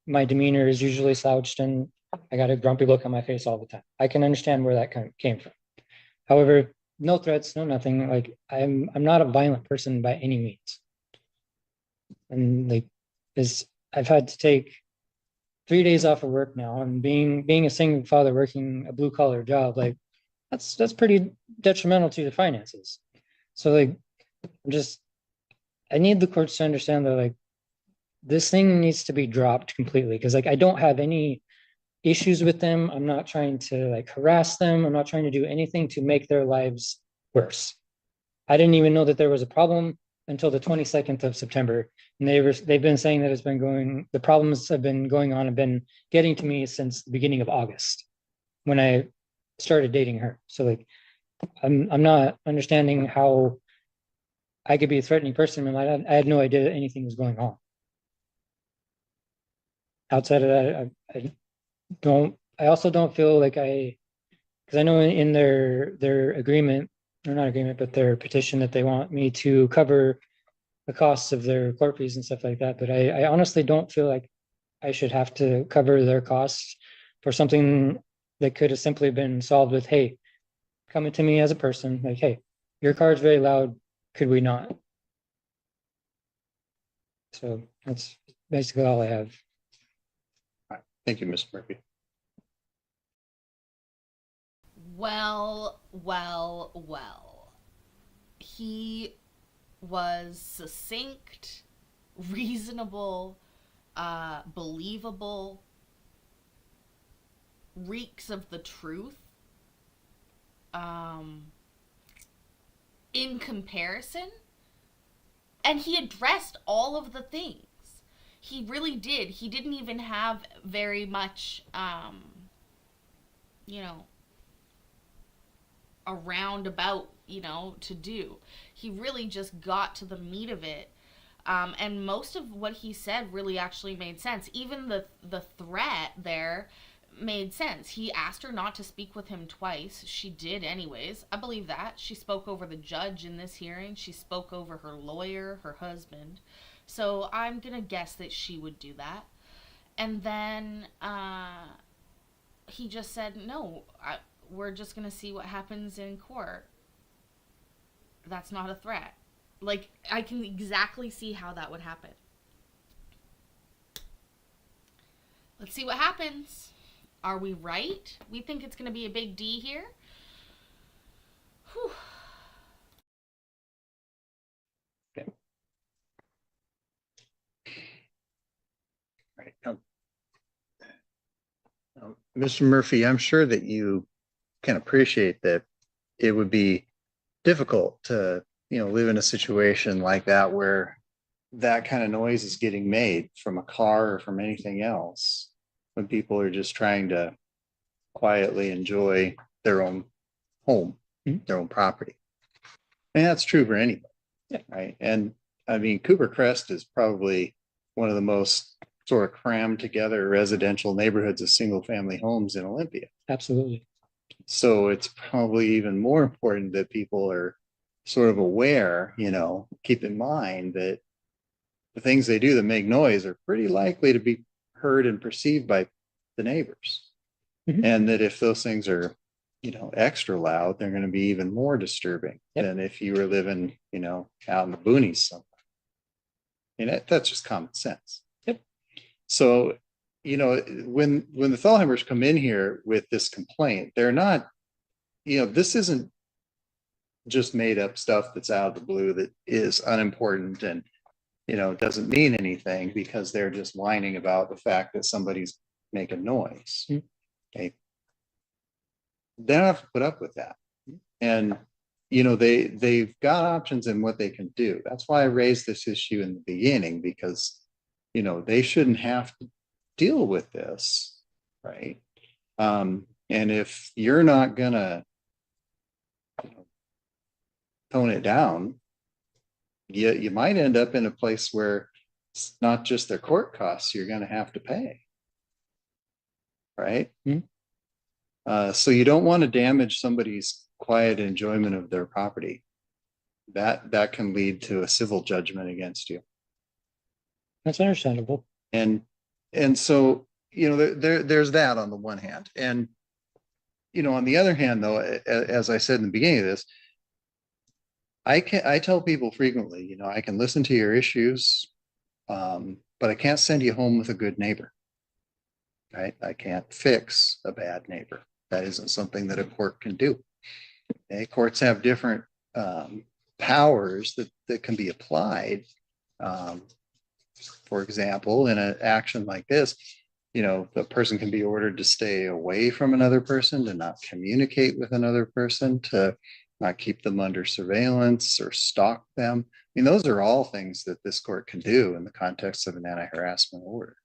Speaker 8: my demeanor is usually slouched and I got a grumpy look on my face all the time. I can understand where that came from. However, no threats, no nothing. Like I'm not a violent person by any means. And like is I've had to take 3 days off of work now, and being a single father working a blue collar job, like that's pretty detrimental to the finances. So like I need the courts to understand that like this thing needs to be dropped completely, because like I don't have any issues with them. I'm not trying to like harass them. I'm not trying to do anything to make their lives worse. I didn't even know that there was a problem until the 22nd of September. And they've been saying that the problems have been going on, have been getting to me since the beginning of August when I started dating her. So like I'm not understanding how I could be a threatening person when I had no idea that anything was going on. Outside of that, I also don't feel like because I know in their agreement, or not agreement, but their petition, that they want me to cover the costs of their court fees and stuff like that. But I honestly don't feel like I should have to cover their costs for something that could have simply been solved with, hey, coming to me as a person, like, hey, your car's very loud. Could we not? So that's basically all I have.
Speaker 4: Thank you, Mr. Murphy.
Speaker 3: Well. He was succinct, reasonable, believable, reeks of the truth. In comparison, and he addressed all of the things. He really did. He didn't even have very much, a roundabout, to do. He really just got to the meat of it. And most of what he said really actually made sense. Even the threat there made sense. He asked her not to speak with him twice. She did anyways. I believe that. She spoke over the judge in this hearing. She spoke over her lawyer, her husband. So I'm going to guess that she would do that. And then he just said, no, we're just going to see what happens in court. That's not a threat. Like, I can exactly see how that would happen. Let's see what happens. Are we right? We think it's going to be a big D here. Whew.
Speaker 4: Okay. All right. Mr. Murphy, I'm sure that you can appreciate that it would be difficult to, live in a situation like that where that kind of noise is getting made from a car or from anything else, when people are just trying to quietly enjoy their own home, their own property. And that's true for anybody, right? And I mean, Cooper Crest is probably one of the most sort of crammed together residential neighborhoods of single family homes in Olympia.
Speaker 8: Absolutely.
Speaker 4: So it's probably even more important that people are sort of aware, keep in mind that the things they do that make noise are pretty likely to be heard and perceived by the neighbors.
Speaker 8: Mhm.
Speaker 4: And that if those things are, extra loud, they're going to be even more disturbing than if you were living, out in the boonies somewhere. And that's just common sense.
Speaker 8: Yep.
Speaker 4: So, when the Thalheimers come in here with this complaint, they're not, this isn't just made up stuff that's out of the blue that is unimportant and, doesn't mean anything because they're just whining about the fact that somebody's making noise. Okay. They don't have to put up with that. And, they've got options in what they can do. That's why I raised this issue in the beginning, because, they shouldn't have to deal with this, right? And if you're not gonna tone it down, you might end up in a place where it's not just their court costs you're going to have to pay, right? So you don't want to damage somebody's quiet enjoyment of their property. That can lead to a civil judgment against you.
Speaker 8: That's understandable.
Speaker 4: And so there's that on the one hand, and on the other hand, though, as I said in the beginning of this, I tell people frequently, I can listen to your issues, but I can't send you home with a good neighbor. Right? I can't fix a bad neighbor. That isn't something that a court can do. Okay? Courts have different powers that can be applied. Um, for example, in an action like this, the person can be ordered to stay away from another person, to not communicate with another person, to not keep them under surveillance or stalk them. I mean, those are all things that this court can do in the context of an anti-harassment order.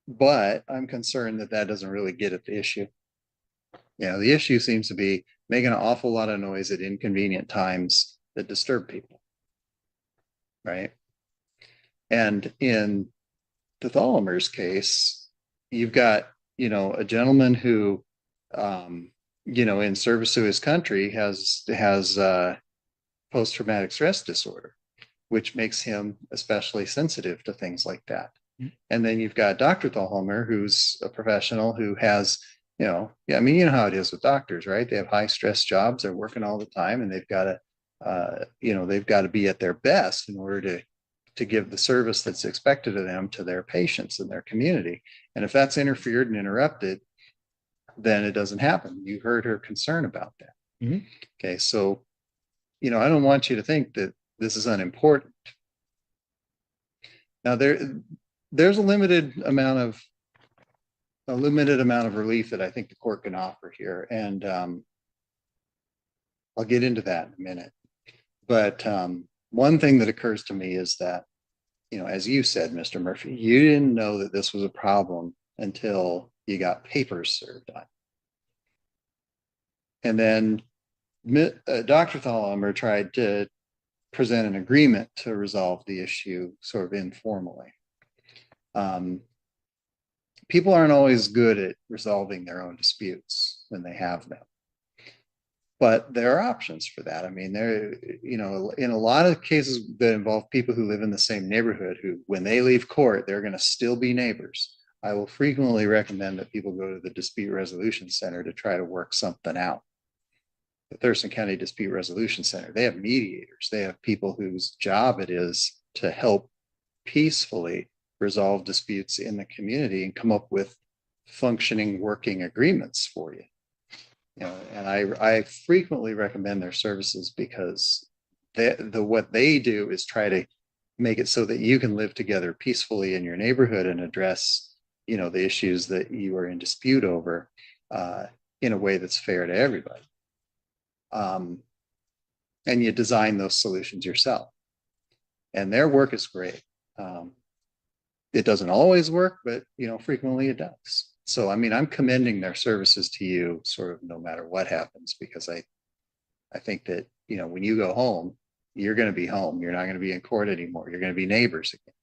Speaker 4: But I'm concerned that that doesn't really get at the issue. The issue seems to be making an awful lot of noise at inconvenient times that disturb people. Right. And in the Tholomer's case, you've got, a gentleman who, in service to his country has post-traumatic stress disorder, which makes him especially sensitive to things like that. And then you've got Dr. Thalhomer, who's a professional who has, I mean, you know how it is with doctors, right? They have high stress jobs, they're working all the time, and they've got to be at their best in order to give the service that's expected of them to their patients and their community. And if that's interfered and interrupted, then it doesn't happen. You heard her concern about that.
Speaker 8: Mhm.
Speaker 4: Okay, so, I don't want you to think that this is unimportant. Now there's a limited amount of relief that I think the court can offer here. And I'll get into that in a minute. But one thing that occurs to me is that, as you said, Mr. Murphy, you didn't know that this was a problem until you got papers served on. And then Dr. Thalhomer tried to present an agreement to resolve the issue sort of informally. People aren't always good at resolving their own disputes when they have them. But there are options for that. I mean, in a lot of cases that involve people who live in the same neighborhood, who, when they leave court, they're going to still be neighbors. I will frequently recommend that people go to the Dispute Resolution Center to try to work something out. The Thurston County Dispute Resolution Center, they have mediators. They have people whose job it is to help peacefully resolve disputes in the community and come up with functioning, working agreements for you. And I frequently recommend their services because what they do is try to make it so that you can live together peacefully in your neighborhood and address, the issues that you are in dispute over in a way that's fair to everybody. And you design those solutions yourself. And their work is great. It doesn't always work, but frequently it does. So, I mean, I'm commending their services to you sort of no matter what happens, because I think that, when you go home, you're going to be home. You're not going to be in court anymore. You're going to be neighbors again.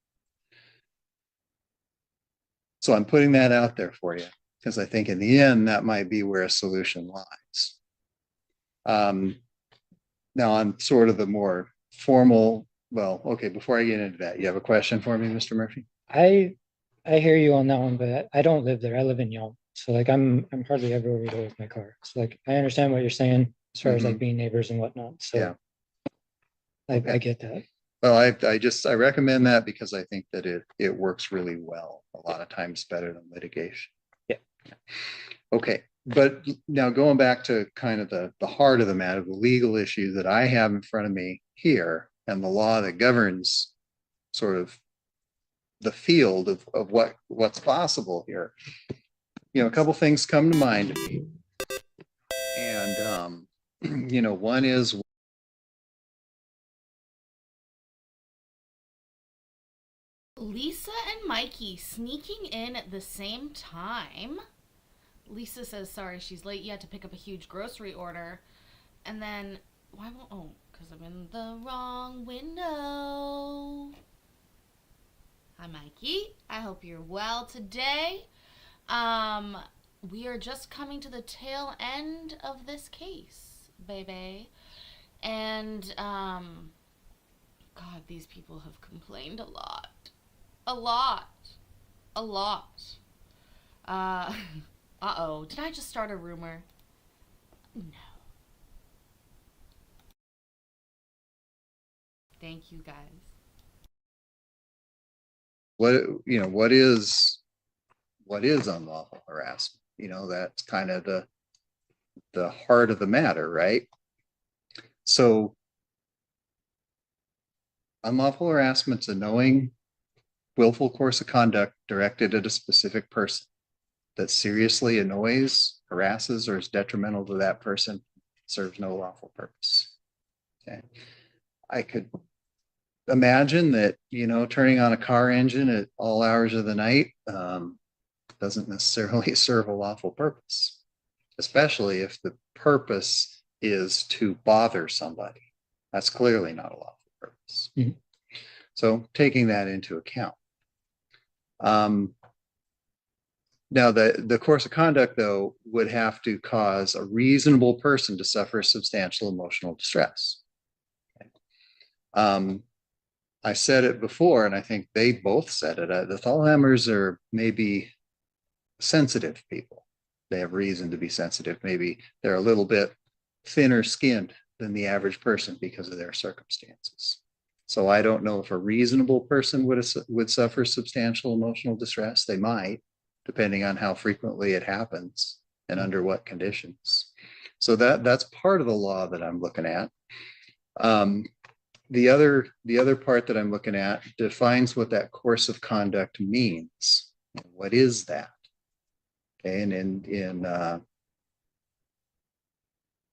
Speaker 4: So I'm putting that out there for you because I think in the end, that might be where a solution lies. Now on sort of the more formal, well, okay, before I get into that, you have a question for me, Mr. Murphy?
Speaker 8: I hear you on that one, but I don't live there. I live in Yelm. So like I'm hardly ever over there with my car. So like I understand what you're saying as far as like being neighbors and whatnot. So
Speaker 4: Yeah.
Speaker 8: I get that.
Speaker 4: Well, I recommend that because I think that it works really well, a lot of times better than litigation.
Speaker 8: Yeah.
Speaker 4: Okay, but now going back to kind of the heart of the matter, the legal issue that I have in front of me here and the law that governs sort of the field of what's possible here. A couple things come to mind to me. And one is
Speaker 3: Lisa and Mikey sneaking in at the same time. Lisa says, sorry, she's late. You had to pick up a huge grocery order. And then, why won't, oh, because I'm in the wrong window. Hi, Mikey. I hope you're well today. We are just coming to the tail end of this case, baby. And, God, these people have complained a lot. A lot. Uh-oh. Did I just start a rumor? No. Thank you, guys.
Speaker 4: What is unlawful harassment? That's kind of the heart of the matter, right? So unlawful harassment's a knowing, willful course of conduct directed at a specific person that seriously annoys, harasses, or is detrimental to that person, serves no lawful purpose. Okay. I could imagine that, turning on a car engine at all hours of the night doesn't necessarily serve a lawful purpose, especially if the purpose is to bother somebody. That's clearly not a lawful purpose.
Speaker 8: Mhm.
Speaker 4: So taking that into account. Now, the course of conduct, though, would have to cause a reasonable person to suffer substantial emotional distress. Okay. I said it before, and I think they both said it. The Thalhammers are maybe sensitive people. They have reason to be sensitive. Maybe they're a little bit thinner skinned than the average person because of their circumstances. So I don't know if a reasonable person would suffer substantial emotional distress. They might, depending on how frequently it happens and under what conditions. So that's part of the law that I'm looking at. The other part that I'm looking at defines what that course of conduct means. What is that? Okay, and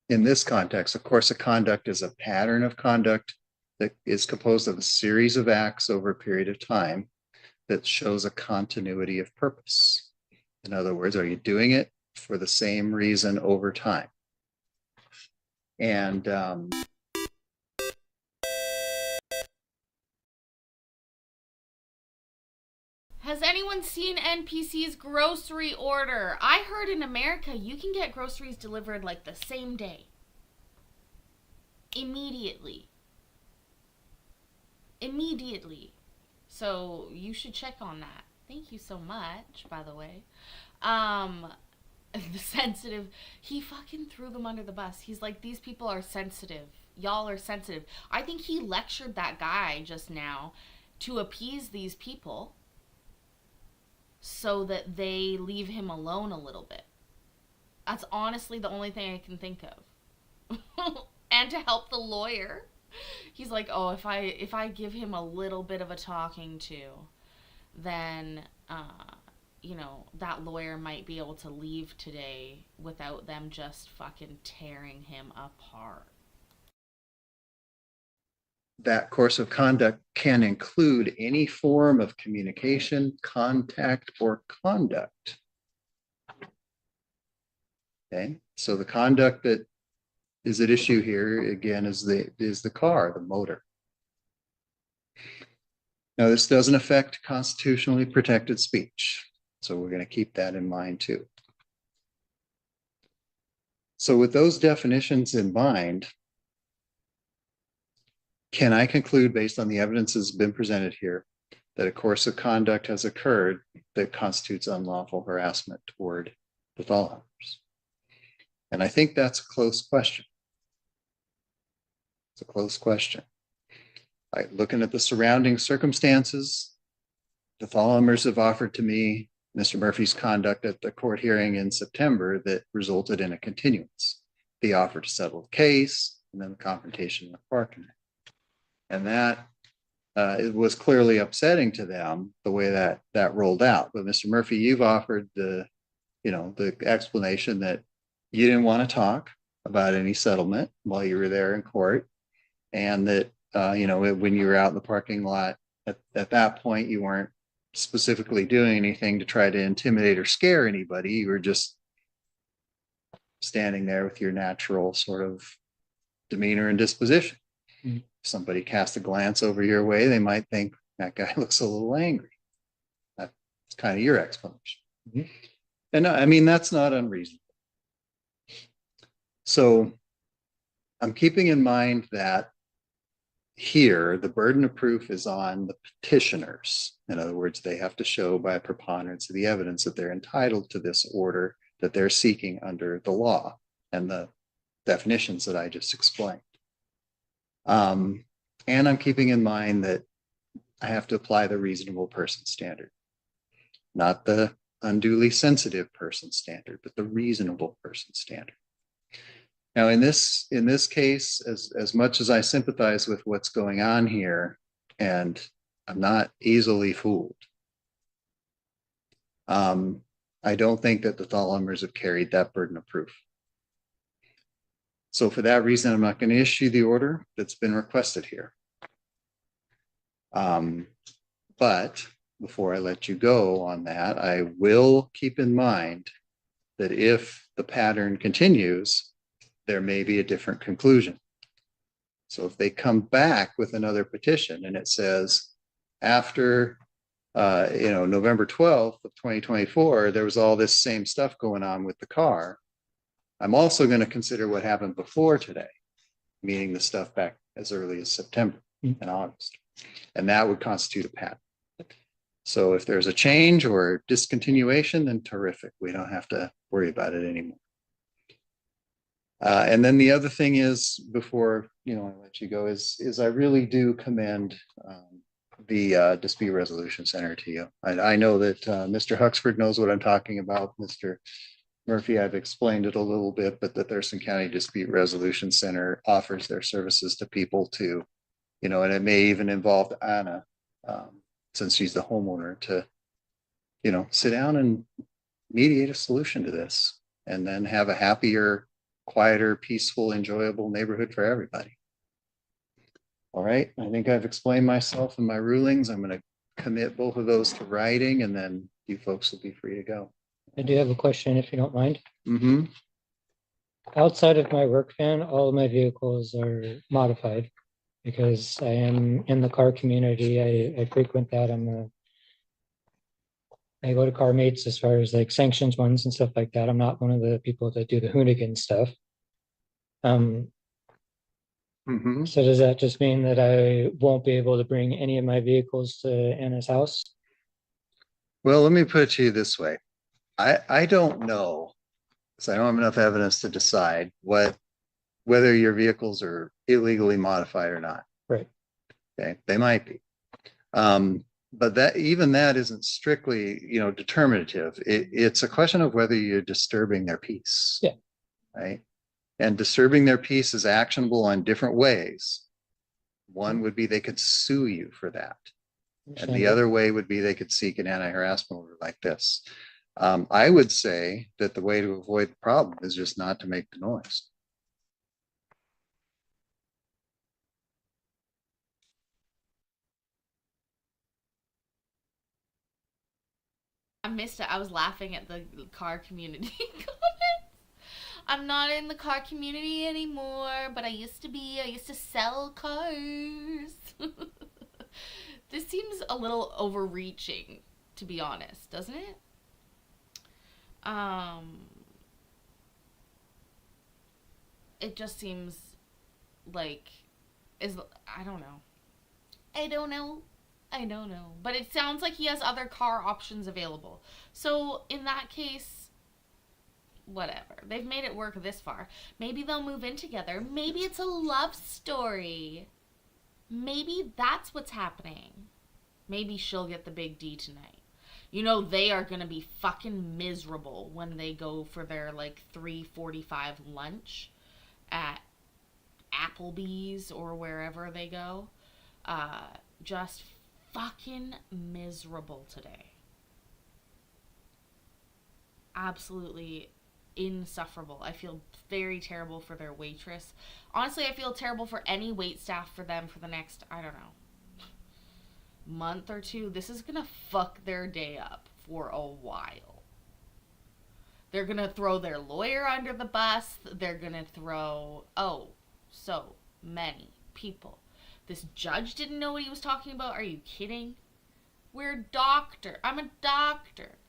Speaker 4: in this context, a course of conduct is a pattern of conduct that is composed of a series of acts over a period of time that shows a continuity of purpose. In other words, are you doing it for the same reason over time? And
Speaker 3: Has anyone seen NPC's grocery order? I heard in America you can get groceries delivered like the same day. Immediately. So you should check on that. Thank you so much, by the way. The sensitive, he fucking threw them under the bus. He's like, these people are sensitive. Y'all are sensitive. I think he lectured that guy just now to appease these people so that they leave him alone a little bit. That's honestly the only thing I can think of. And to help the lawyer. He's like, oh, if I give him a little bit of a talking to, then that lawyer might be able to leave today without them just fucking tearing him apart.
Speaker 4: that course of conduct can include any form of communication, contact, or conduct. Okay, so the conduct that is at issue here again is the car, the motor. Now, this doesn't affect constitutionally protected speech, so we're going to keep that in mind too. So with those definitions in mind, can I conclude based on the evidence that's been presented here that a course of conduct has occurred that constitutes unlawful harassment toward the Thalhammers? And I think that's a close question. It's a close question. Looking at the surrounding circumstances, the Thalhammers have offered to me Mr. Murphy's conduct at the court hearing in September that resulted in a continuance. The offer to settle the case, and then the confrontation in the parking lot. And that it was clearly upsetting to them the way that rolled out. But Mr. Murphy, you've offered the explanation that you didn't want to talk about any settlement while you were there in court, and that when you were out in the parking lot at that point, you weren't specifically doing anything to try to intimidate or scare anybody. You were just standing there with your natural sort of demeanor and disposition. Mm-hmm. If somebody cast a glance over your way, they might think that guy looks a little angry. That's kind of your explanation. Mm-hmm. And I mean, that's not unreasonable. So I'm keeping in mind that here, the burden of proof is on the petitioners. In other words, they have to show by a preponderance of the evidence that they're entitled to this order that they're seeking under the law and the definitions that I just explained. And I'm keeping in mind that I have to apply the reasonable person standard, not the unduly sensitive person standard, but the reasonable person standard. Now, in this case, as much as I sympathize with what's going on here, and I'm not easily fooled, I don't think that the Thalhamers have carried that burden of proof. So for that reason, I'm not going to issue the order that's been requested here. But before I let you go on that, I will keep in mind that if the pattern continues, there may be a different conclusion. So if they come back with another petition and it says after November 12th of 2024, there was all this same stuff going on with the car, I'm also going to consider what happened before today, meaning the stuff back as early as September and August. And that would constitute a pattern. So if there's a change or discontinuation, then terrific. We don't have to worry about it anymore. And then the other thing is, before I let you go, is I really do commend the Dispute Resolution Center to you. I know that Mr. Huxford knows what I'm talking about. Mr. Murphy, I've explained it a little bit, but the Thurston County Dispute Resolution Center offers their services to people to, and it may even involve Anna, since she's the homeowner, to, sit down and mediate a solution to this, and then have a happier, quieter, peaceful, enjoyable neighborhood for everybody. All right, I think I've explained myself and my rulings. I'm going to commit both of those to writing, and then you folks will be free to go.
Speaker 8: I do have a question, if you don't mind.
Speaker 4: Mm-hmm.
Speaker 8: Outside of my work van, all of my vehicles are modified because I am in the car community. I frequent that. I go to car mates as far as like sanctions ones and stuff like that. I'm not one of the people that do the hoonigan stuff. So does that just mean that I won't be able to bring any of my vehicles to Anna's house?
Speaker 4: Well, let me put it to you this way. I don't know, because I don't have enough evidence to decide whether your vehicles are illegally modified or not.
Speaker 8: Right.
Speaker 4: Okay, they might be. But that isn't strictly, determinative. It's a question of whether you're disturbing their peace.
Speaker 8: Yeah.
Speaker 4: Right. And disturbing their peace is actionable on different ways. One would be they could sue you for that. And the other way would be they could seek an anti-harassment order like this. I would say that the way to avoid the problem is just not to make the noise.
Speaker 3: I missed it. I was laughing at the car community comments. I'm not in the car community anymore, but I used to be. I used to sell cars. This seems a little overreaching, to be honest, doesn't it? It just seems like I don't know. But it sounds like he has other car options available. So in that case, whatever. They've made it work this far. Maybe they'll move in together. Maybe it's a love story. Maybe that's what's happening. Maybe she'll get the big D tonight. They are going to be fucking miserable when they go for their 3:45 lunch at Applebee's or wherever they go. Just fucking miserable today. Absolutely insufferable. I feel very terrible for their waitress. Honestly, I feel terrible for any wait staff for them for the next, I don't know, month or two. This is gonna fuck their day up for a while. They're gonna throw their lawyer under the bus. They're gonna throw, so many people. This judge didn't know what he was talking about. Are you kidding? We're a doctor. I'm a doctor.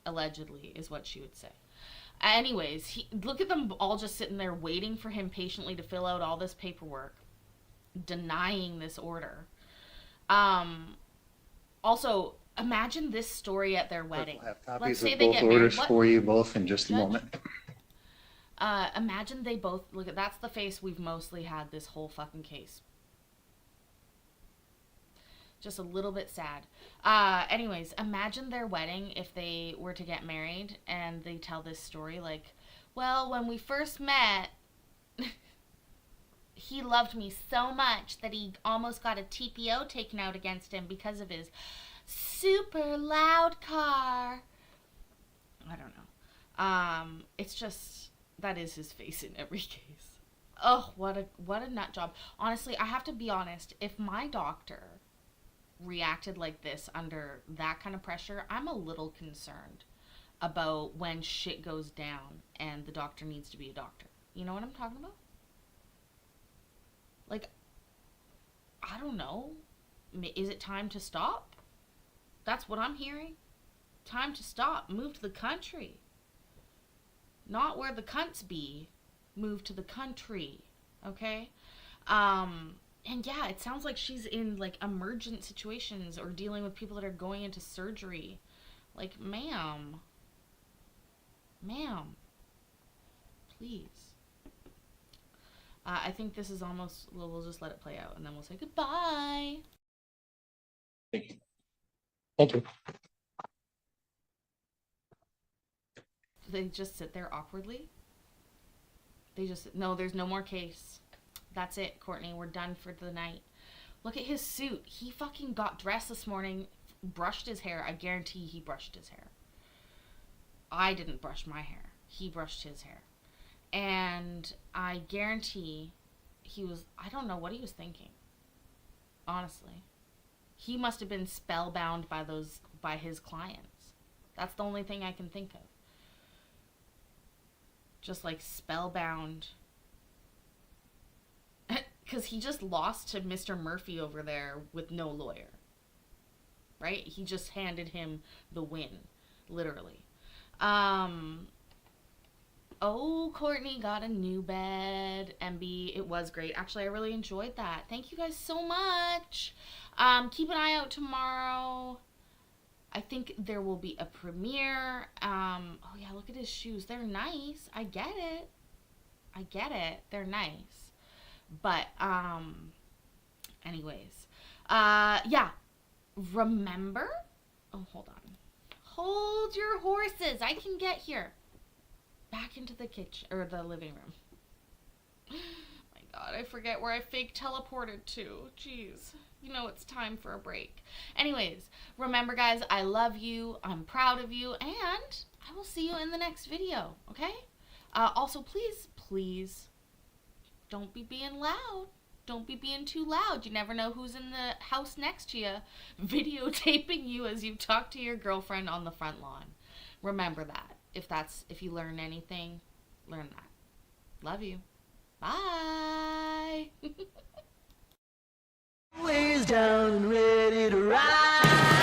Speaker 3: Allegedly is what she would say. Anyways, look at them all just sitting there waiting for him patiently to fill out all this paperwork, denying this order. Also, imagine this story at their wedding.
Speaker 4: We'll have copies of both orders for you both in just a moment.
Speaker 3: Imagine they both, that's the face we've mostly had this whole fucking case. Just a little bit sad. Anyways, imagine their wedding if they were to get married and they tell this story like, well, when we first met, he loved me so much that he almost got a TPO taken out against him because of his super loud car. I don't know. It's just, that is his face in every case. Oh, what a nut job. Honestly, I have to be honest, if my doctor reacted like this under that kind of pressure, I'm a little concerned about when shit goes down and the doctor needs to be a doctor. You know what I'm talking about? Like, I don't know. Is it time to stop? That's what I'm hearing. Time to stop. Move to the country. Not where the cunts be. Move to the country. Okay? And yeah, it sounds like she's in like emergent situations or dealing with people that are going into surgery. Like, ma'am, please. I think this is almost, we'll just let it play out and then we'll say goodbye.
Speaker 5: Thank you.
Speaker 8: Thank you.
Speaker 3: Do they just sit there awkwardly? They just, no, there's no more case. That's it, Courtney. We're done for the night. Look at his suit. He fucking got dressed this morning, brushed his hair. I guarantee he brushed his hair. I didn't brush my hair. He brushed his hair. And I guarantee he was, I don't know what he was thinking. Honestly. He must have been spellbound by his clients. That's the only thing I can think of. Just like spellbound. Because he just lost to Mr. Murphy over there with no lawyer. Right? He just handed him the win. Literally. Oh, Courtney got a new bed. MB, it was great. Actually, I really enjoyed that. Thank you guys so much. Keep an eye out tomorrow. I think there will be a premiere. Oh yeah, look at his shoes. They're nice. I get it. They're nice. But, anyways. Yeah. Remember? Oh, hold on. Hold your horses. I can get here. Back into the kitchen, or the living room. My God, I forget where I fake teleported to. Jeez. You know it's time for a break. Anyways, remember guys, I love you. I'm proud of you. And I will see you in the next video. Okay? Also, please, don't be being loud. Don't be being too loud. You never know who's in the house next to you videotaping you as you talk to your girlfriend on the front lawn. Remember that. If you learn anything, learn that. Love you. Bye.
Speaker 2: Ways down and ready to ride.